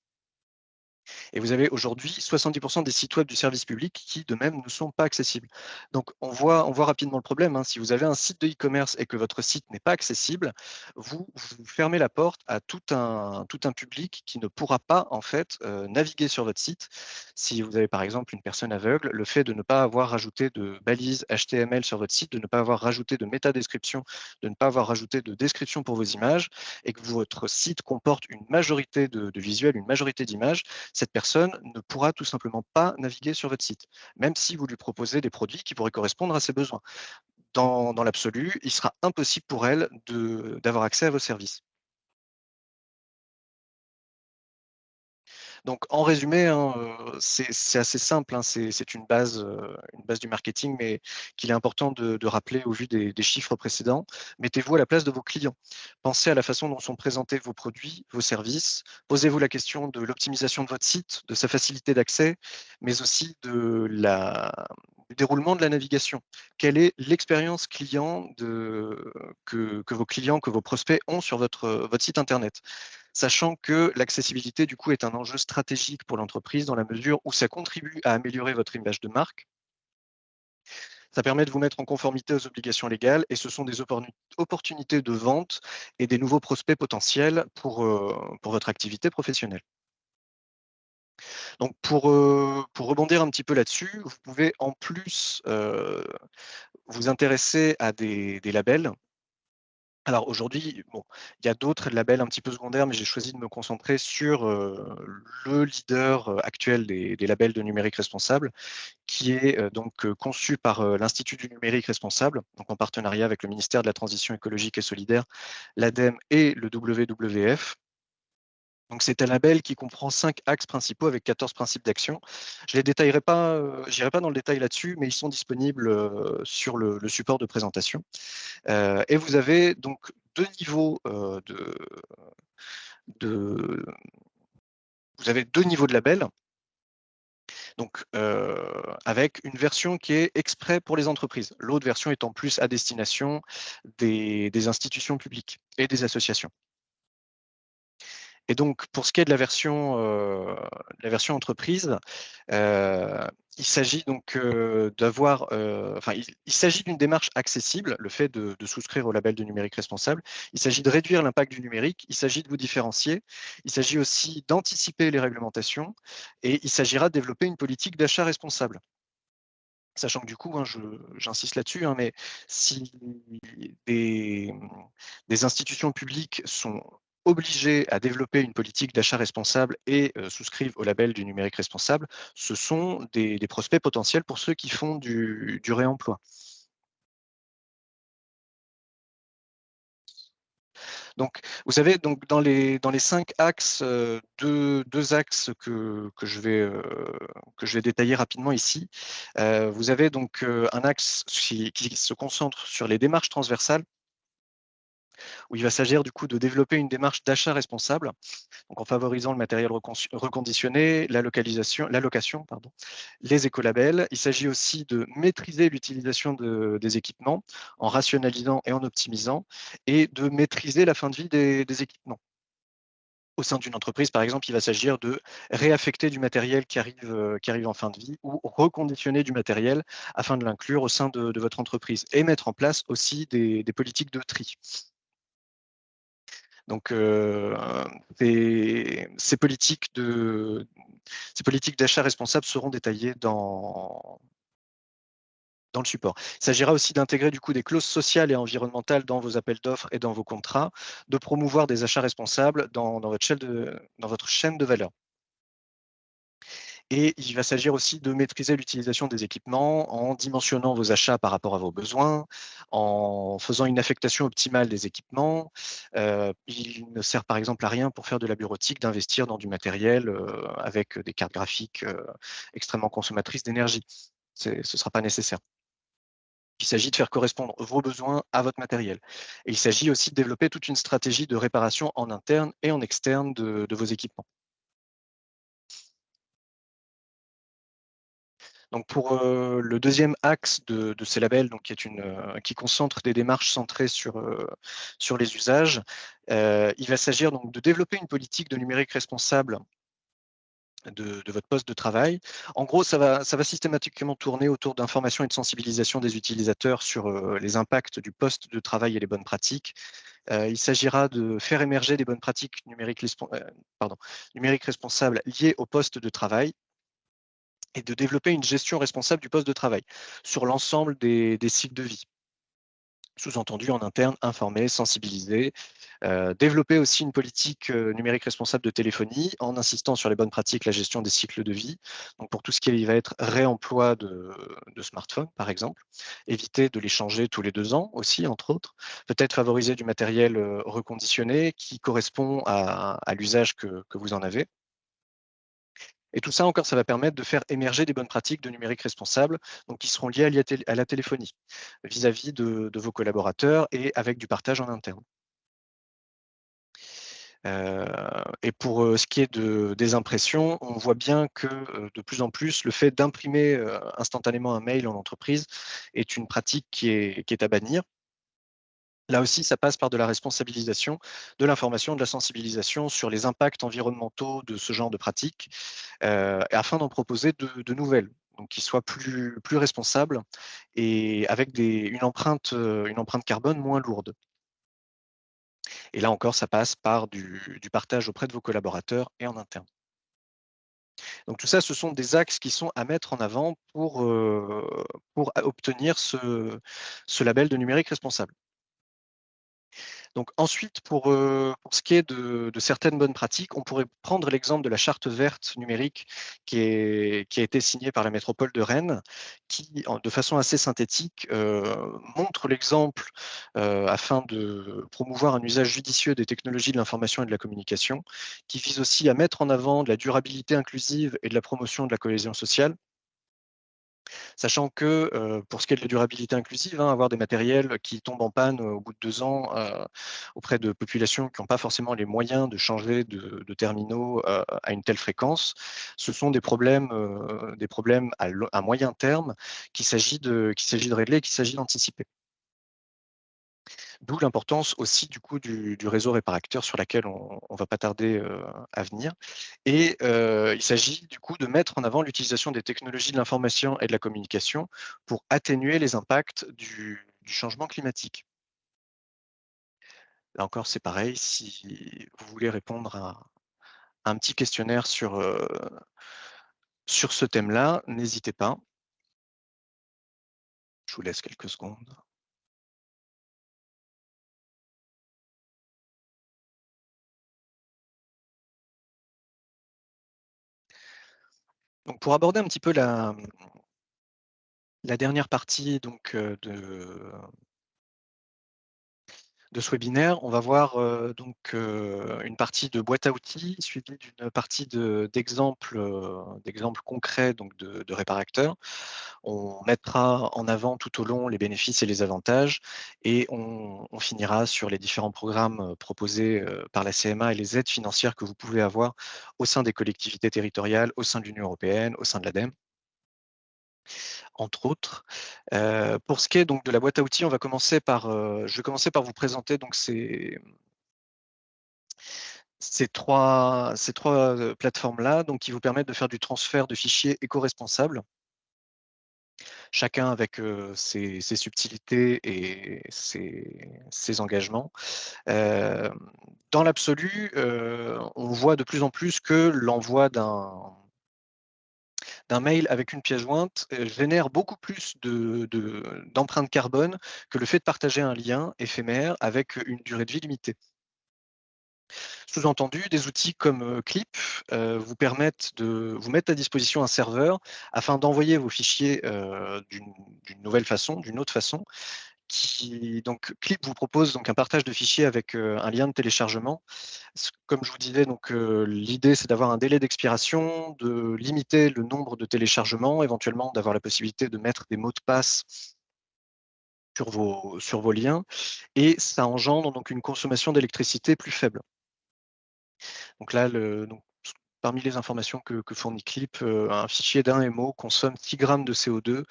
Et vous avez aujourd'hui 70% des sites web du service public qui, de même, ne sont pas accessibles. Donc, on voit rapidement le problème, hein. Si vous avez un site de e-commerce et que votre site n'est pas accessible, vous fermez la porte à tout un public qui ne pourra pas, en fait, naviguer sur votre site. Si vous avez, par exemple, une personne aveugle, le fait de ne pas avoir rajouté de balises HTML sur votre site, de ne pas avoir rajouté de métadescription, de ne pas avoir rajouté de description pour vos images et que votre site comporte une majorité de visuels, une majorité d'images, cette personne ne pourra tout simplement pas naviguer sur votre site, même si vous lui proposez des produits qui pourraient correspondre à ses besoins. Dans l'absolu, il sera impossible pour elle d'avoir accès à vos services. Donc en résumé, hein, c'est assez simple, hein, c'est une base du marketing, mais qu'il est important de rappeler au vu des chiffres précédents. Mettez-vous à la place de vos clients. Pensez à la façon dont sont présentés vos produits, vos services. Posez-vous la question de l'optimisation de votre site, de sa facilité d'accès, mais aussi du déroulement de la navigation. Quelle est l'expérience client que vos clients, que vos prospects ont sur votre site internet? Sachant que l'accessibilité, du coup, est un enjeu stratégique pour l'entreprise dans la mesure où ça contribue à améliorer votre image de marque. Ça permet de vous mettre en conformité aux obligations légales et ce sont des opportunités de vente et des nouveaux prospects potentiels pour votre activité professionnelle. Donc pour rebondir un petit peu là-dessus, vous pouvez en plus, vous intéresser à des labels. Alors aujourd'hui, bon, il y a d'autres labels un petit peu secondaires, mais j'ai choisi de me concentrer sur, le leader, actuel des labels de numérique responsable, qui est, donc, conçu par, l'Institut du numérique responsable, donc en partenariat avec le ministère de la Transition écologique et solidaire, l'ADEME et le WWF. Donc c'est un label qui comprend 5 axes principaux avec 14 principes d'action. Je les détaillerai pas, j'irai pas dans le détail là-dessus, mais ils sont disponibles, sur le support de présentation. Et vous avez donc 2 niveaux, de vous avez 2 niveaux de label, donc avec une version qui est exprès pour les entreprises. L'autre version étant plus à destination des institutions publiques et des associations. Et donc pour ce qui est de la version entreprise, heu, il s'agit donc, d'avoir, enfin il s'agit d'une démarche accessible, le fait de souscrire au label du numérique responsable. Il s'agit de réduire l'impact du numérique, il s'agit de vous différencier, il s'agit aussi d'anticiper les réglementations et il s'agira de développer une politique d'achat responsable. Sachant que du coup, hein, j'insiste là-dessus, hein, mais si des, des institutions publiques sont obligées à développer une politique d'achat responsable et souscrivent au label du numérique responsable, ce sont des prospects potentiels pour ceux qui font du réemploi. Donc, vous savez, donc dans les 5 axes, 2 axes que je vais détailler rapidement ici. Vous avez donc, un axe qui se concentre sur les démarches transversales, où il va s'agir du coup de développer une démarche d'achat responsable, donc en favorisant le matériel reconditionné, la location, pardon, les écolabels. Il s'agit aussi de maîtriser l'utilisation des équipements en rationalisant et en optimisant et de maîtriser la fin de vie des équipements. Au sein d'une entreprise, par exemple, il va s'agir de réaffecter du matériel qui arrive en fin de vie ou reconditionner du matériel afin de l'inclure au sein de votre entreprise et mettre en place aussi des politiques de tri. Donc, ces politiques d'achat responsable seront détaillées dans le support. Il s'agira aussi d'intégrer du coup des clauses sociales et environnementales dans vos appels d'offres et dans vos contrats, de promouvoir des achats responsables dans votre chaîne de valeur. Et il va s'agir aussi de maîtriser l'utilisation des équipements en dimensionnant vos achats par rapport à vos besoins, en faisant une affectation optimale des équipements. Il ne sert par exemple à rien pour faire de la bureautique d'investir dans du matériel avec des cartes graphiques extrêmement consommatrices d'énergie. Ce ne sera pas nécessaire. Il s'agit de faire correspondre vos besoins à votre matériel. Et il s'agit aussi de développer toute une stratégie de réparation en interne et en externe de vos équipements. Donc pour le deuxième axe de ces labels, donc qui concentre des démarches centrées sur les usages, il va s'agir donc de développer une politique de numérique responsable de votre poste de travail. En gros, ça va systématiquement tourner autour d'information et de sensibilisation des utilisateurs sur les impacts du poste de travail et les bonnes pratiques. Il s'agira de faire émerger des bonnes pratiques numériques responsables liées au poste de travail et de développer une gestion responsable du poste de travail sur l'ensemble des cycles de vie. Sous-entendu en interne, informer, sensibiliser, développer aussi une politique numérique responsable de téléphonie en insistant sur les bonnes pratiques, la gestion des cycles de vie. Donc pour tout ce qui va être réemploi de smartphones, par exemple, éviter de les changer tous les 2 ans aussi, entre autres. Peut-être favoriser du matériel reconditionné qui correspond à l'usage que vous en avez. Et tout ça encore, ça va permettre de faire émerger des bonnes pratiques de numérique responsable, donc qui seront liées à la téléphonie, vis-à-vis de vos collaborateurs et avec du partage en interne. Heu et pour, ce qui est des impressions, on voit bien que, de plus en plus, le fait d'imprimer, instantanément un mail en entreprise est une pratique qui est à bannir. Là aussi, ça passe par de la responsabilisation, de l'information, de la sensibilisation sur les impacts environnementaux de ce genre de pratiques, afin d'en proposer de nouvelles, donc qui soient plus responsables et avec une empreinte carbone moins lourde. Et là encore, ça passe par du partage auprès de vos collaborateurs et en interne. Donc tout ça, ce sont des axes qui sont à mettre en avant pour obtenir ce label de numérique responsable. Donc ensuite, pour ce qui est de certaines bonnes pratiques, on pourrait prendre l'exemple de la charte verte numérique qui a été signée par la métropole de Rennes, qui, de façon assez synthétique, montre l'exemple afin de promouvoir un usage judicieux des technologies de l'information et de la communication, qui vise aussi à mettre en avant de la durabilité inclusive et de la promotion de la cohésion sociale. Sachant que, pour ce qui est de la durabilité inclusive, avoir des matériels qui tombent en panne, au bout de 2 ans, auprès de populations qui n'ont pas forcément les moyens de changer de terminaux, à une telle fréquence, ce sont des problèmes à moyen terme qu'il s'agit de régler, qu'il s'agit d'anticiper. D'où l'importance aussi du coup du réseau réparateur sur laquelle on va pas tarder, à venir et il s'agit du coup de mettre en avant l'utilisation des technologies de l'information et de la communication pour atténuer les impacts du changement climatique. Là encore, c'est pareil, si vous voulez répondre à un petit questionnaire sur ce thème-là, n'hésitez pas. Je vous laisse quelques secondes. Donc pour aborder un petit peu la dernière partie donc, de ce webinaire, on va voir une partie de boîte à outils suivie d'une partie d'exemples concrets donc de réparateurs. On mettra en avant tout au long les bénéfices et les avantages et on finira sur les différents programmes proposés par la CMA et les aides financières que vous pouvez avoir au sein des collectivités territoriales, au sein de l'Union européenne, au sein de l'ADEME entre autres. Pour ce qui est donc de la boîte à outils, je vais commencer par vous présenter donc ces trois plateformes-là, donc qui vous permettent de faire du transfert de fichiers éco-responsables, chacun avec ses subtilités et ses engagements. Hem, Dans l'absolu, on voit de plus en plus que l'envoi d'un mail avec une pièce jointe génère beaucoup plus d'empreinte carbone que le fait de partager un lien éphémère avec une durée de vie limitée. Sous-entendu, des outils comme, Clip, vous permettent de vous mettre à disposition un serveur afin d'envoyer vos fichiers, d'une nouvelle façon, d'une autre façon, qui donc Clip vous propose donc un partage de fichiers avec, un lien de téléchargement. Comme je vous disais, donc, l'idée, c'est d'avoir un délai d'expiration, de limiter le nombre de téléchargements, éventuellement d'avoir la possibilité de mettre des mots de passe sur vos liens, et ça engendre donc une consommation d'électricité plus faible. Donc là, parmi les informations que fournit Clip, un fichier d'1 MO consomme 6 grammes de CO2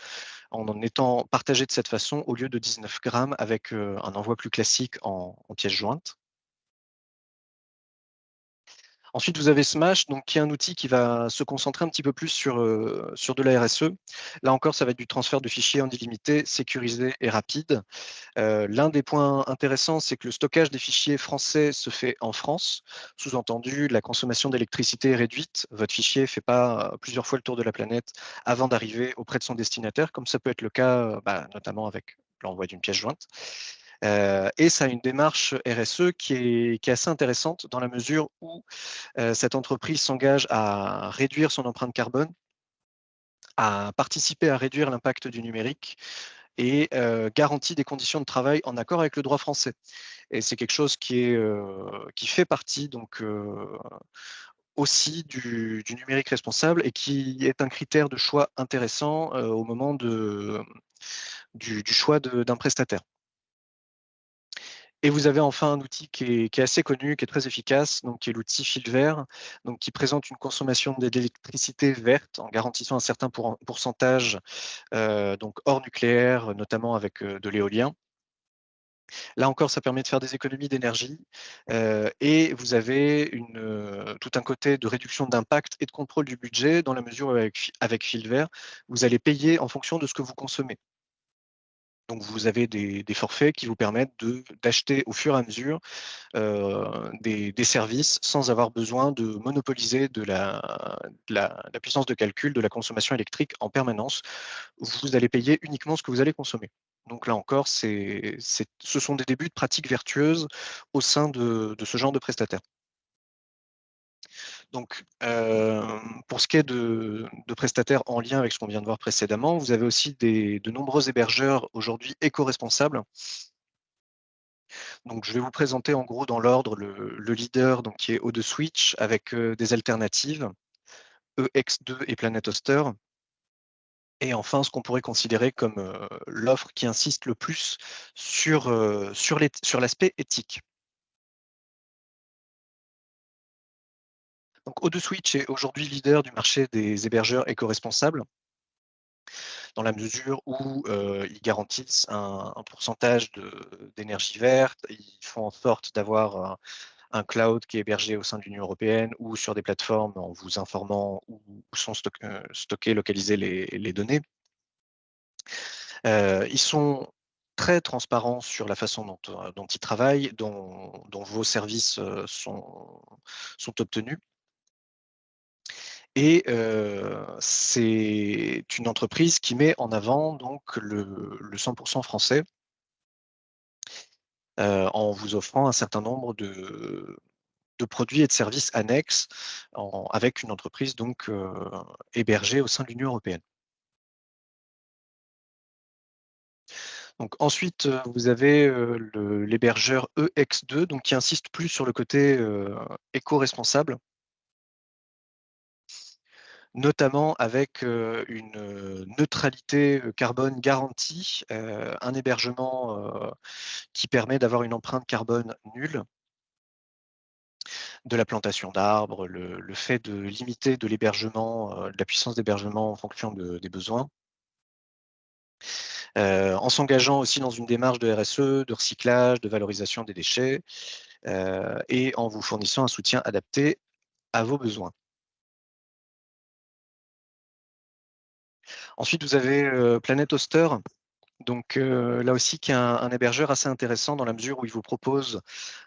en étant partagé de cette façon au lieu de 19 grammes avec, un envoi plus classique en pièces jointes. Ensuite, vous avez Smash, donc qui est un outil qui va se concentrer un petit peu plus sur de la RSE. Là encore, ça va être du transfert de fichiers en illimité, sécurisé et rapide. L'un des points intéressants, c'est que le stockage des fichiers français se fait en France. Sous-entendu, la consommation d'électricité est réduite. Votre fichier ne fait pas plusieurs fois le tour de la planète avant d'arriver auprès de son destinataire, comme ça peut être le cas, notamment avec l'envoi d'une pièce jointe. Et ça a une démarche RSE qui est assez intéressante dans la mesure où cette entreprise s'engage à réduire son empreinte carbone, à participer à réduire l'impact du numérique et garantit des conditions de travail en accord avec le droit français. Et c'est quelque chose qui fait partie donc aussi du numérique responsable et qui est un critère de choix intéressant, au moment du choix d'un prestataire. Et vous avez enfin un outil qui est assez connu, qui est très efficace, donc qui est l'outil fil vert, donc qui présente une consommation d'électricité verte en garantissant un certain pourcentage, donc hors nucléaire, notamment avec, de l'éolien. Là encore, ça permet de faire des économies d'énergie, et vous avez tout un côté de réduction d'impact et de contrôle du budget dans la mesure où avec fil vert, vous allez payer en fonction de ce que vous consommez. Donc vous avez des forfaits qui vous permettent d'acheter au fur et à mesure, des services sans avoir besoin de monopoliser de la puissance de calcul de la consommation électrique en permanence. Vous allez payer uniquement ce que vous allez consommer. Donc là encore, ce sont des débuts de pratiques vertueuses au sein de ce genre de prestataire. Donc, pour ce qui est de prestataires en lien avec ce qu'on vient de voir précédemment, vous avez aussi de nombreux hébergeurs aujourd'hui éco-responsables. Donc je vais vous présenter en gros dans l'ordre le leader donc qui est O2Switch avec, des alternatives, EX2 et Planet Hoster, et enfin ce qu'on pourrait considérer comme, l'offre qui insiste le plus sur l'aspect éthique. Donc O2Switch est aujourd'hui leader du marché des hébergeurs éco-responsables, dans la mesure où, ils garantissent un pourcentage d'énergie verte. Ils font en sorte d'avoir un cloud qui est hébergé au sein de l'Union européenne ou sur des plateformes en vous informant où sont stockées, localisées les données. Ils sont très transparents sur la façon dont ils travaillent, dont vos services, sont obtenus, et c'est une entreprise qui met en avant donc le 100 français, en vous offrant un certain nombre de produits et de services annexes avec une entreprise donc hébergée au sein de l'Union européenne. Donc ensuite, vous avez, l'hébergeur EX2 donc qui insiste plus sur le côté, éco-responsable, notamment avec, une, neutralité, carbone garantie, un hébergement, qui permet d'avoir une empreinte carbone nulle, de la plantation d'arbres, le fait de limiter de l'hébergement, de la puissance d'hébergement en fonction des besoins, en s'engageant aussi dans une démarche de RSE, de recyclage, de valorisation des déchets, et en vous fournissant un soutien adapté à vos besoins. Ensuite, vous avez, Planet Hoster, donc là aussi qui est un hébergeur assez intéressant dans la mesure où il vous propose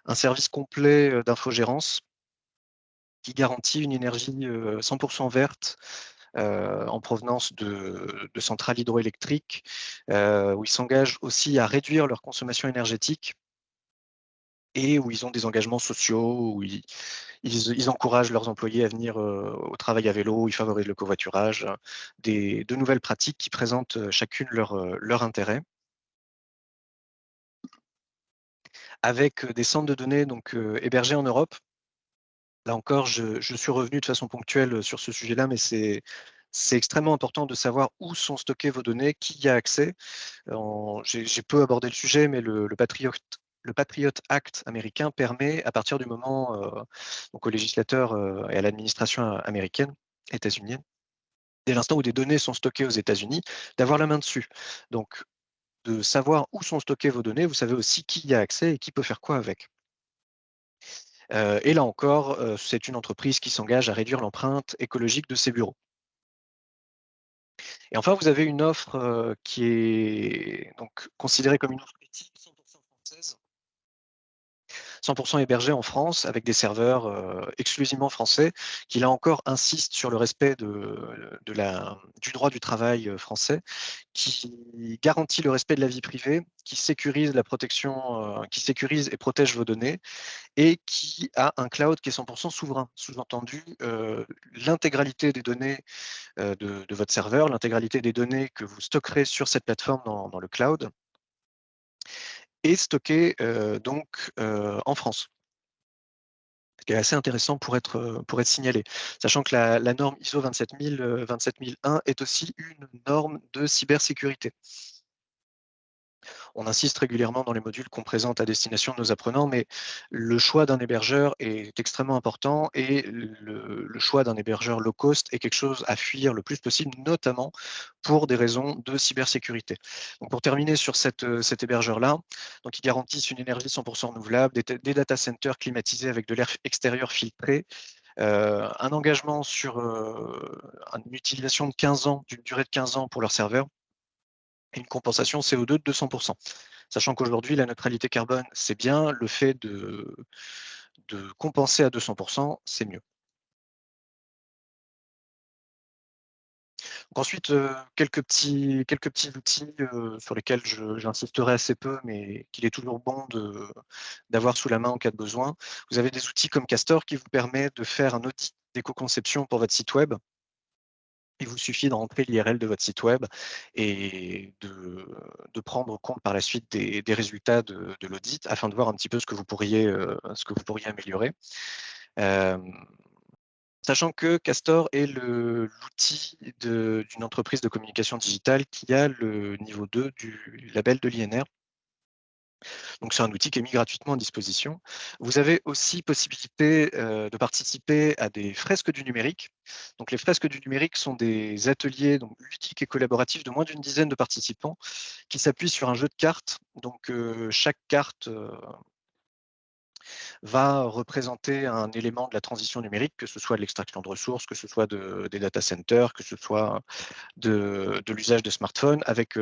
un service complet, d'infogérance qui garantit une énergie, 100 verte, en provenance de centrales hydroélectriques, où ils s'engagent aussi à réduire leur consommation énergétique et où ils ont des engagements sociaux, où ils encouragent leurs employés à venir, au travail à vélo, ils favorisent le covoiturage, de nouvelles pratiques qui présentent, chacune leur intérêt. Avec, des centres de données donc, hébergés en Europe. Là encore, je suis revenu de façon ponctuelle, sur ce sujet-là, mais c'est extrêmement important de savoir où sont stockées vos données, qui y a accès. J'ai peu abordé le sujet, mais le Patriot Act américain permet, à partir du moment, donc aux législateurs, et à l'administration américaine, états-unienne, dès l'instant où des données sont stockées aux États-Unis, d'avoir la main dessus. Donc de savoir où sont stockées vos données, vous savez aussi qui y a accès et qui peut faire quoi avec. Et là encore, c'est une entreprise qui s'engage à réduire l'empreinte écologique de ses bureaux. Et enfin, vous avez une offre, qui est donc considérée comme une offre éthique 100% française, 100% hébergée en France avec des serveurs, exclusivement français, qui là encore insistent sur le respect du droit du travail, français, qui garantit le respect de la vie privée, qui sécurise la protection, qui sécurise et protège vos données et qui a un cloud qui est 100% souverain. Sous-entendu, l'intégralité des données, de votre serveur, l'intégralité des données que vous stockerez sur cette plateforme dans le cloud est stockée, en France. Ce qui est assez intéressant pour être signalé. Sachant que la norme ISO 27001 est aussi une norme de cybersécurité. On insiste régulièrement dans les modules qu'on présente à destination de nos apprenants, mais le choix d'un hébergeur est extrêmement important et le choix d'un hébergeur low cost est quelque chose à fuir le plus possible, notamment pour des raisons de cybersécurité. Donc pour terminer sur cet hébergeur-là, donc ils garantissent une énergie 100% renouvelable, des data centers climatisés avec de l'air extérieur filtré, un engagement sur une utilisation de 15 ans, d'une durée de 15 ans pour leurs serveurs, et une compensation CO2 de 200%. Sachant qu'aujourd'hui, la neutralité carbone, c'est bien, le fait de compenser à 200%, c'est mieux. Donc ensuite, quelques petits outils, sur lesquels j'insisterai assez peu, mais qu'il est toujours bon d'avoir sous la main en cas de besoin. Vous avez des outils comme Castor qui vous permet de faire un audit d'éco-conception pour votre site web. Il vous suffit de rentrer l'IRL de votre site web et de prendre compte par la suite des résultats de l'audit afin de voir un petit peu ce que vous pourriez améliorer. Hem, Sachant que Castor est l'outil d'une entreprise de communication digitale qui a le niveau 2 du label de l'INR. Donc c'est un outil qui est mis gratuitement à disposition. Vous avez aussi possibilité, de participer à des fresques du numérique. Donc les fresques du numérique sont des ateliers donc ludiques et collaboratifs de moins d'une dizaine de participants qui s'appuient sur un jeu de cartes. Donc, chaque carte, va représenter un élément de la transition numérique, que ce soit de l'extraction de ressources, que ce soit des data centers, que ce soit de l'usage de smartphones avec,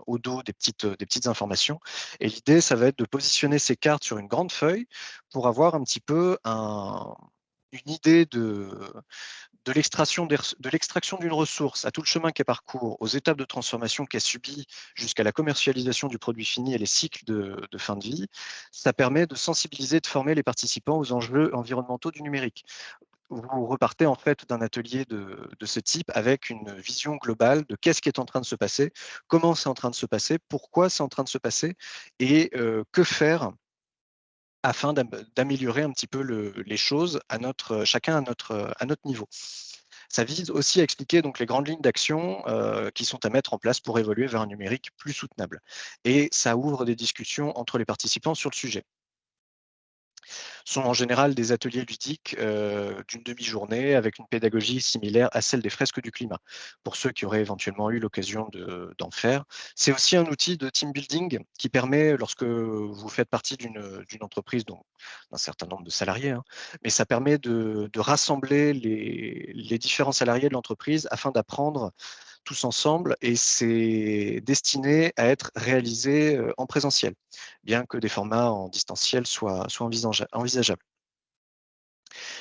au dos des petites informations. Et l'idée, ça va être de positionner ces cartes sur une grande feuille pour avoir un petit peu une idée de l'extraction d'une ressource à tout le chemin qu'elle parcourt, aux étapes de transformation qu'elle subit jusqu'à la commercialisation du produit fini et les cycles de fin de vie. Ça permet de sensibiliser, de former les participants aux enjeux environnementaux du numérique. Vous repartez en fait d'un atelier de ce type avec une vision globale de qu'est-ce qui est en train de se passer, comment c'est en train de se passer, pourquoi c'est en train de se passer et que faire afin d'améliorer un petit peu les choses chacun à notre niveau. Ça vise aussi à expliquer donc les grandes lignes d'action qui sont à mettre en place pour évoluer vers un numérique plus soutenable. Et ça ouvre des discussions entre les participants sur le sujet. Sont en général des ateliers ludiques d'une demi-journée avec une pédagogie similaire à celle des fresques du climat, pour ceux qui auraient éventuellement eu l'occasion d'en faire. C'est aussi un outil de team building qui permet, lorsque vous faites partie d'une entreprise d'un certain nombre de salariés, hein, mais ça permet de rassembler les différents salariés de l'entreprise afin d'apprendre tous ensemble et c'est destiné à être réalisé en présentiel, bien que des formats en distanciel soient envisageables.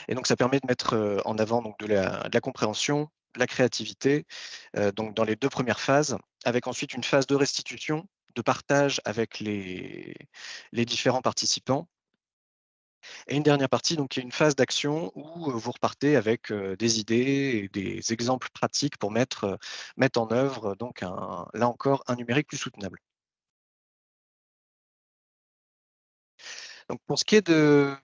Et donc ça permet de mettre en avant donc de la compréhension, de la créativité, donc dans les 2 premières phases, avec ensuite une phase de restitution, de partage avec les différents participants Et une dernière partie, donc, qui est une phase d'action où vous repartez avec des idées et des exemples pratiques pour mettre en œuvre donc là encore un numérique plus soutenable. Donc pour ce qui est de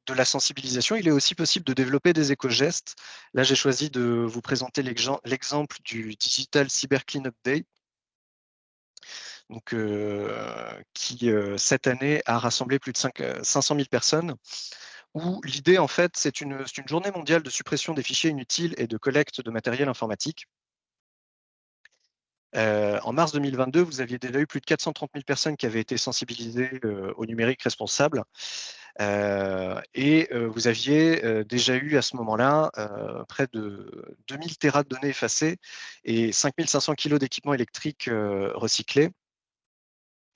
la sensibilisation, il est aussi possible de développer des éco-gestes. Là, j'ai choisi de vous présenter l'exemple du Digital Cyber Cleanup Day, donc, qui cette année a rassemblé plus de 500 000 personnes, où l'idée en fait, c'est une journée mondiale de suppression des fichiers inutiles et de collecte de matériel informatique. En mars 2022, vous aviez déjà eu plus de 430 000 personnes qui avaient été sensibilisées au numérique responsable. Vous aviez déjà eu à ce moment-là près de 2000 téras de données effacées et 5500 kilos d'équipements électriques recyclés.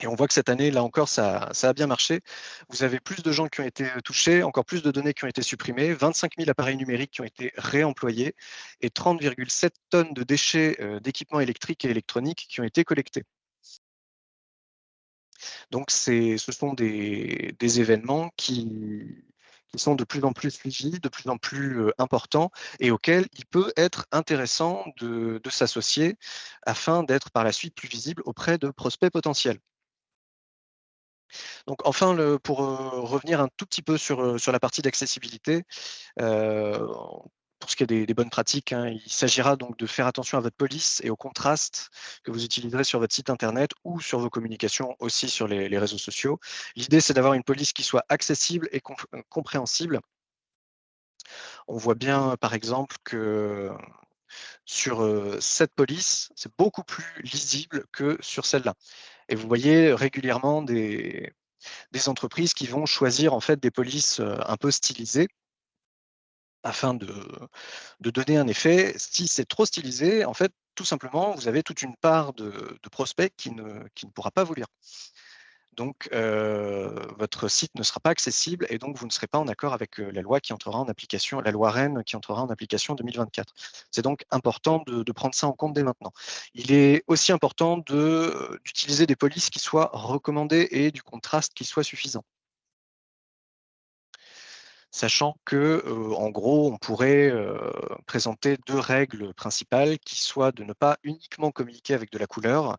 Et on voit que cette année, là encore, ça a bien marché. Vous avez plus de gens qui ont été touchés, encore plus de données qui ont été supprimées, 25 000 appareils numériques qui ont été réemployés et 30,7 tonnes de déchets d'équipements électriques et électroniques qui ont été collectés. Donc, ce sont des événements qui sont de plus en plus suivis, de plus en plus importants et auxquels il peut être intéressant de s'associer afin d'être par la suite plus visible auprès de prospects potentiels. Donc enfin, pour revenir un tout petit peu sur la partie d'accessibilité, euh, pour ce qui est des bonnes pratiques, hein, il s'agira donc de faire attention à votre police et au contraste que vous utiliserez sur votre site internet ou sur vos communications aussi sur les réseaux sociaux. L'idée, c'est d'avoir une police qui soit accessible et compréhensible. On voit bien, par exemple, que sur cette police, c'est beaucoup plus lisible que sur celle-là. Et vous voyez régulièrement des entreprises qui vont choisir en fait des polices un peu stylisées afin de donner un effet. Si c'est trop stylisé, en fait, tout simplement, vous avez toute une part de prospects qui ne pourra pas vous lire. Donc, votre site ne sera pas accessible et donc vous ne serez pas en accord avec la loi qui entrera en application, la loi REEN qui entrera en application en 2024. C'est donc important de prendre ça en compte dès maintenant. Il est aussi important d'utiliser des polices qui soient recommandées et du contraste qui soit suffisant. Sachant que, en gros, on pourrait présenter deux règles principales qui soient de ne pas uniquement communiquer avec de la couleur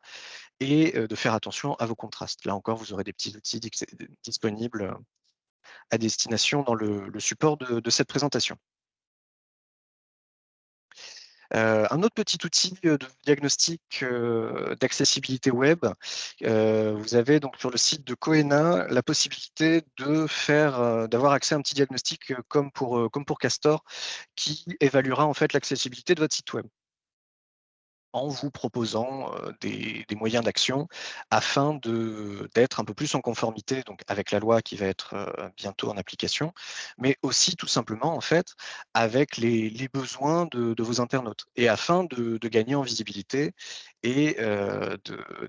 et de faire attention à vos contrastes. Là encore, vous aurez des petits outils disponibles à destination dans le support de cette présentation. Un autre petit outil de diagnostic d'accessibilité web, vous avez donc sur le site de Coena la possibilité d'avoir accès à un petit diagnostic comme pour Castor, qui évaluera en fait l'accessibilité de votre site web en vous proposant des moyens d'action afin d'être un peu plus en conformité donc, avec la loi qui va être bientôt en application, mais aussi tout simplement en fait avec les besoins de vos internautes et afin de gagner en visibilité et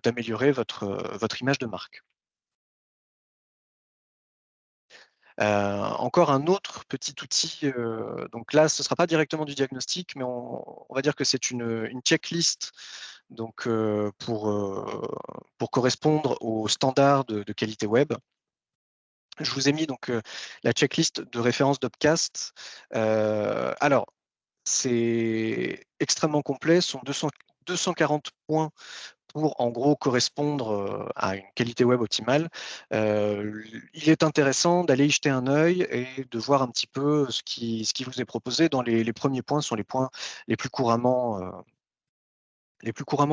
d'améliorer votre image de marque. Encore un autre petit outil, donc là, ce ne sera pas directement du diagnostic, mais on va dire que c'est une checklist donc, pour correspondre aux standards de qualité web. Je vous ai mis donc la checklist de référence d'Upcast. Alors, c'est extrêmement complet, ce sont 240 points pour en gros correspondre à une qualité web optimale. Il est intéressant d'aller y jeter un œil et de voir un petit peu ce qui vous est proposé. Dans les premiers points sont les points les plus couramment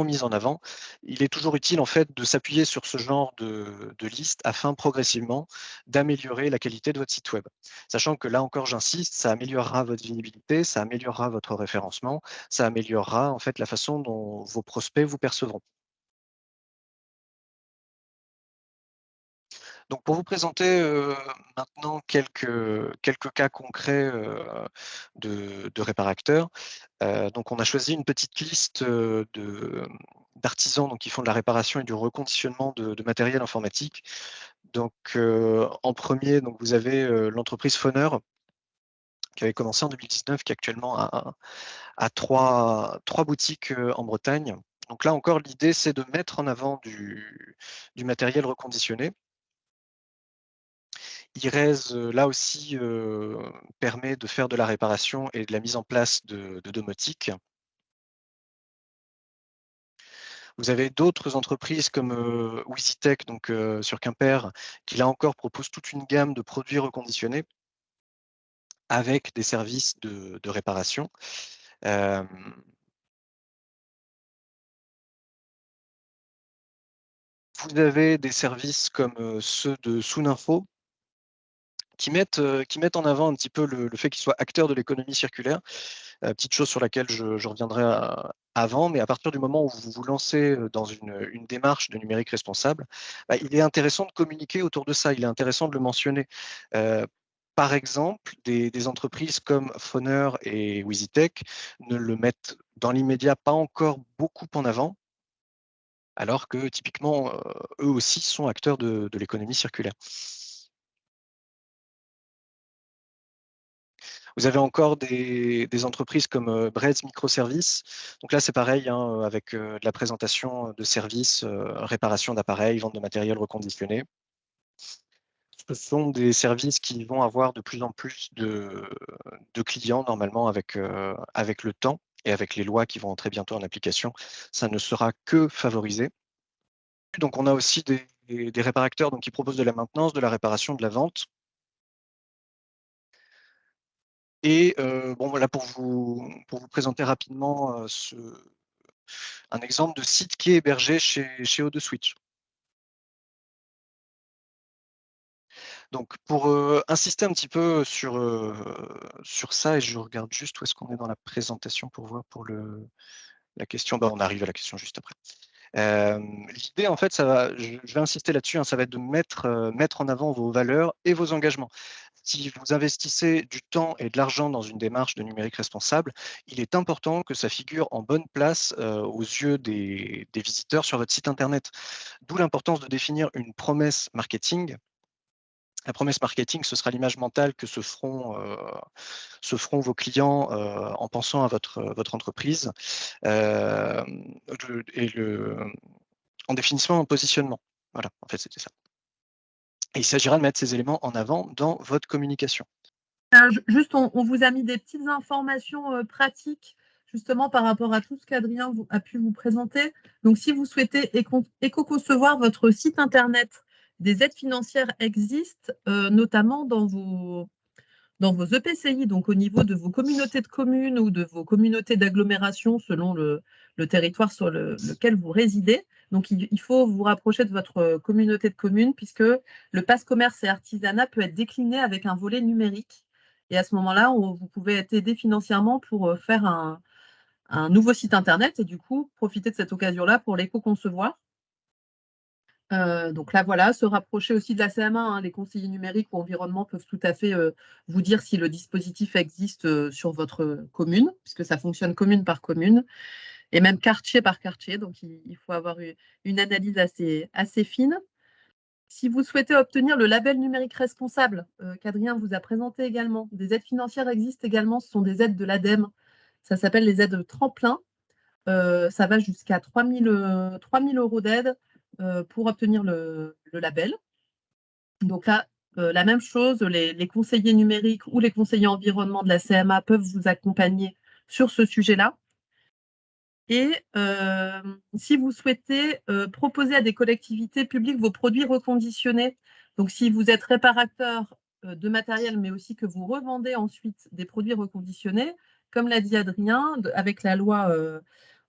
mis en avant. Il est toujours utile en fait de s'appuyer sur ce genre de liste afin progressivement d'améliorer la qualité de votre site web. Sachant que là encore, j'insiste, ça améliorera votre visibilité, ça améliorera votre référencement, ça améliorera en fait la façon dont vos prospects vous percevront. Donc pour vous présenter maintenant quelques cas concrets de réparateurs, donc on a choisi une petite liste d'artisans donc, qui font de la réparation et du reconditionnement de matériel informatique. Donc en premier, donc, vous avez l'entreprise Foner qui avait commencé en 2019, qui actuellement a trois boutiques en Bretagne. Donc là encore, l'idée, c'est de mettre en avant du matériel reconditionné. Ires, là aussi, permet de faire de la réparation et de la mise en place de domotique. Vous avez d'autres entreprises comme, Wizitech, donc sur Quimper, qui là encore proposent toute une gamme de produits reconditionnés avec des services de réparation. Hem, vous avez des services comme, ceux de Souninfo qui mettent en avant un petit peu le fait qu'ils soient acteurs de l'économie circulaire. Petite chose sur laquelle je reviendrai avant, mais à partir du moment où vous vous lancez, dans une démarche de numérique responsable, bah, il est intéressant de communiquer autour de ça. Il est intéressant de le mentionner. Heu, Par exemple, des entreprises comme Phoner et Wizitech ne le mettent dans l'immédiat pas encore beaucoup en avant, alors que typiquement, eux aussi sont acteurs de l'économie circulaire. Vous avez encore des entreprises comme, Bread Microservices. Donc là, c'est pareil, hein, avec, de la présentation de services, réparation d'appareils, vente de matériel reconditionné. Ce sont des services qui vont avoir de plus en plus de clients normalement avec le temps et avec les lois qui vont entrer bientôt en application. Ça ne sera que favorisé. Donc on a aussi des réparateurs donc qui proposent de la maintenance, de la réparation, de la vente. Et bon voilà pour vous présenter rapidement, un exemple de site qui est hébergé chez O2Switch. Donc pour, insister un petit peu sur ça et je regarde juste où est-ce qu'on est dans la présentation pour voir pour la question. Bah, on arrive à la question juste après. L'idée en fait, ça va je vais insister là-dessus, hein, ça va être de mettre en avant vos valeurs et vos engagements. Si vous investissez du temps et de l'argent dans une démarche de numérique responsable, il est important que ça figure en bonne place, aux yeux des visiteurs sur votre site internet. D'où l'importance de définir une promesse marketing. La promesse marketing, ce sera l'image mentale que se feront vos clients, en pensant à votre entreprise, en définissant un positionnement. Voilà, en fait, c'était ça. Et il s'agira de mettre ces éléments en avant dans votre communication. Juste, on vous a mis des petites informations pratiques, justement par rapport à tout ce qu'Adrien a pu vous présenter. Donc, si vous souhaitez éco-concevoir votre site internet, des aides financières existent, notamment dans vos EPCI, donc au niveau de vos communautés de communes ou de vos communautés d'agglomération selon le territoire sur lequel vous résidez. Donc, il faut vous rapprocher de votre communauté de communes puisque le pass commerce et artisanat peut être décliné avec un volet numérique. Et à ce moment-là, vous pouvez être aidé financièrement pour faire un nouveau site internet et du coup, profiter de cette occasion-là pour l'éco-concevoir. Donc là, voilà, se rapprocher aussi de la CMA, hein. Les conseillers numériques ou environnement peuvent tout à fait vous dire si le dispositif existe sur votre commune, puisque ça fonctionne commune par commune, et même quartier par quartier. Donc, il faut avoir une analyse assez fine. Si vous souhaitez obtenir le label numérique responsable, qu'Adrien vous a présenté également, des aides financières existent également. Ce sont des aides de l'ADEME. Ça s'appelle les aides tremplin. Ça va jusqu'à 3 000 € d'aide pour obtenir le label. Donc là, la même chose, les conseillers numériques ou les conseillers environnement de la CMA peuvent vous accompagner sur ce sujet-là. Et si vous souhaitez proposer à des collectivités publiques vos produits reconditionnés, donc si vous êtes réparateur de matériel, mais aussi que vous revendez ensuite des produits reconditionnés, comme l'a dit Adrien, avec la loi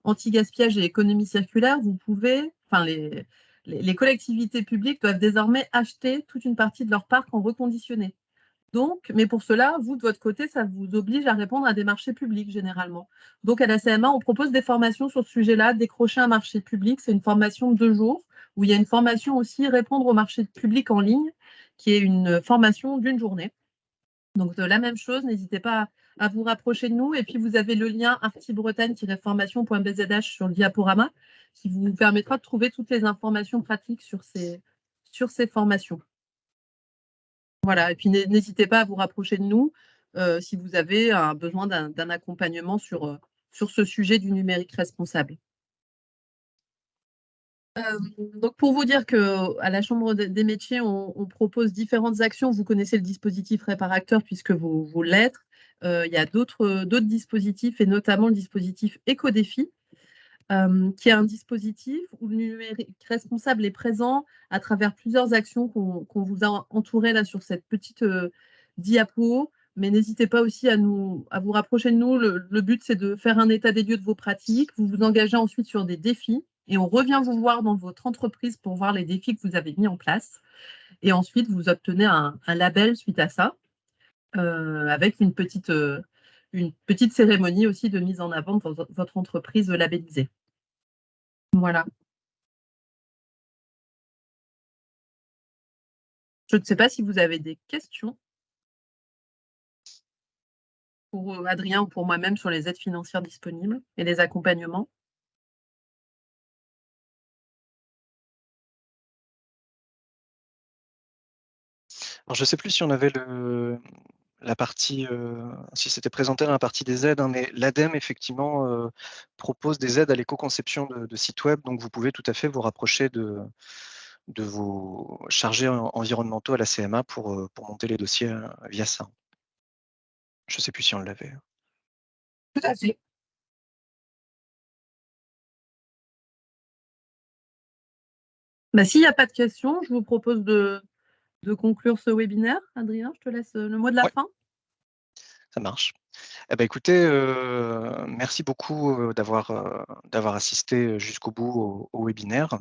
anti-gaspillage et économie circulaire, vous pouvez, enfin les collectivités publiques doivent désormais acheter toute une partie de leur parc en reconditionné. Donc, mais pour cela, vous, de votre côté, ça vous oblige à répondre à des marchés publics généralement. Donc, à la CMA, on propose des formations sur ce sujet-là. Décrocher un marché public, c'est une formation de 2 jours où il y a une formation aussi répondre au marché public en ligne, qui est une formation d'une journée. Donc, la même chose, n'hésitez pas à vous rapprocher de nous. Et puis, vous avez le lien artibretagne-formation.bzh sur le diaporama qui vous permettra de trouver toutes les informations pratiques sur ces formations. Voilà, et puis n'hésitez pas à vous rapprocher de nous si vous avez besoin d'un accompagnement sur ce sujet du numérique responsable. Donc pour vous dire qu'à la Chambre des métiers, on propose différentes actions. Vous connaissez le dispositif réparateur puisque vous l'êtes. Il y a d'autres dispositifs et notamment le dispositif Éco-défi, qui est un dispositif où le numérique responsable est présent à travers plusieurs actions qu'on vous a entourées là sur cette petite diapo. Mais n'hésitez pas aussi à vous rapprocher de nous. Le but, c'est de faire un état des lieux de vos pratiques. Vous vous engagez ensuite sur des défis et on revient vous voir dans votre entreprise pour voir les défis que vous avez mis en place. Et ensuite, vous obtenez un label suite à ça, avec une petite cérémonie aussi de mise en avant de votre entreprise labellisée. Voilà. Je ne sais pas si vous avez des questions pour Adrien ou pour moi-même sur les aides financières disponibles et les accompagnements. Alors, je ne sais plus si on avait la partie, si c'était présenté dans la partie des aides, hein, mais l'ADEME, effectivement, propose des aides à l'éco-conception de sites web. Donc, vous pouvez tout à fait vous rapprocher de vos chargés environnementaux à la CMA pour monter les dossiers via ça. Je ne sais plus si on l'avait. Tout à fait. Bah, s'il n'y a pas de questions, je vous propose de conclure ce webinaire. Adrien, je te laisse le mot de la Ouais, fin. ça marche. Eh ben, écoutez, merci beaucoup d'avoir assisté jusqu'au bout au webinaire.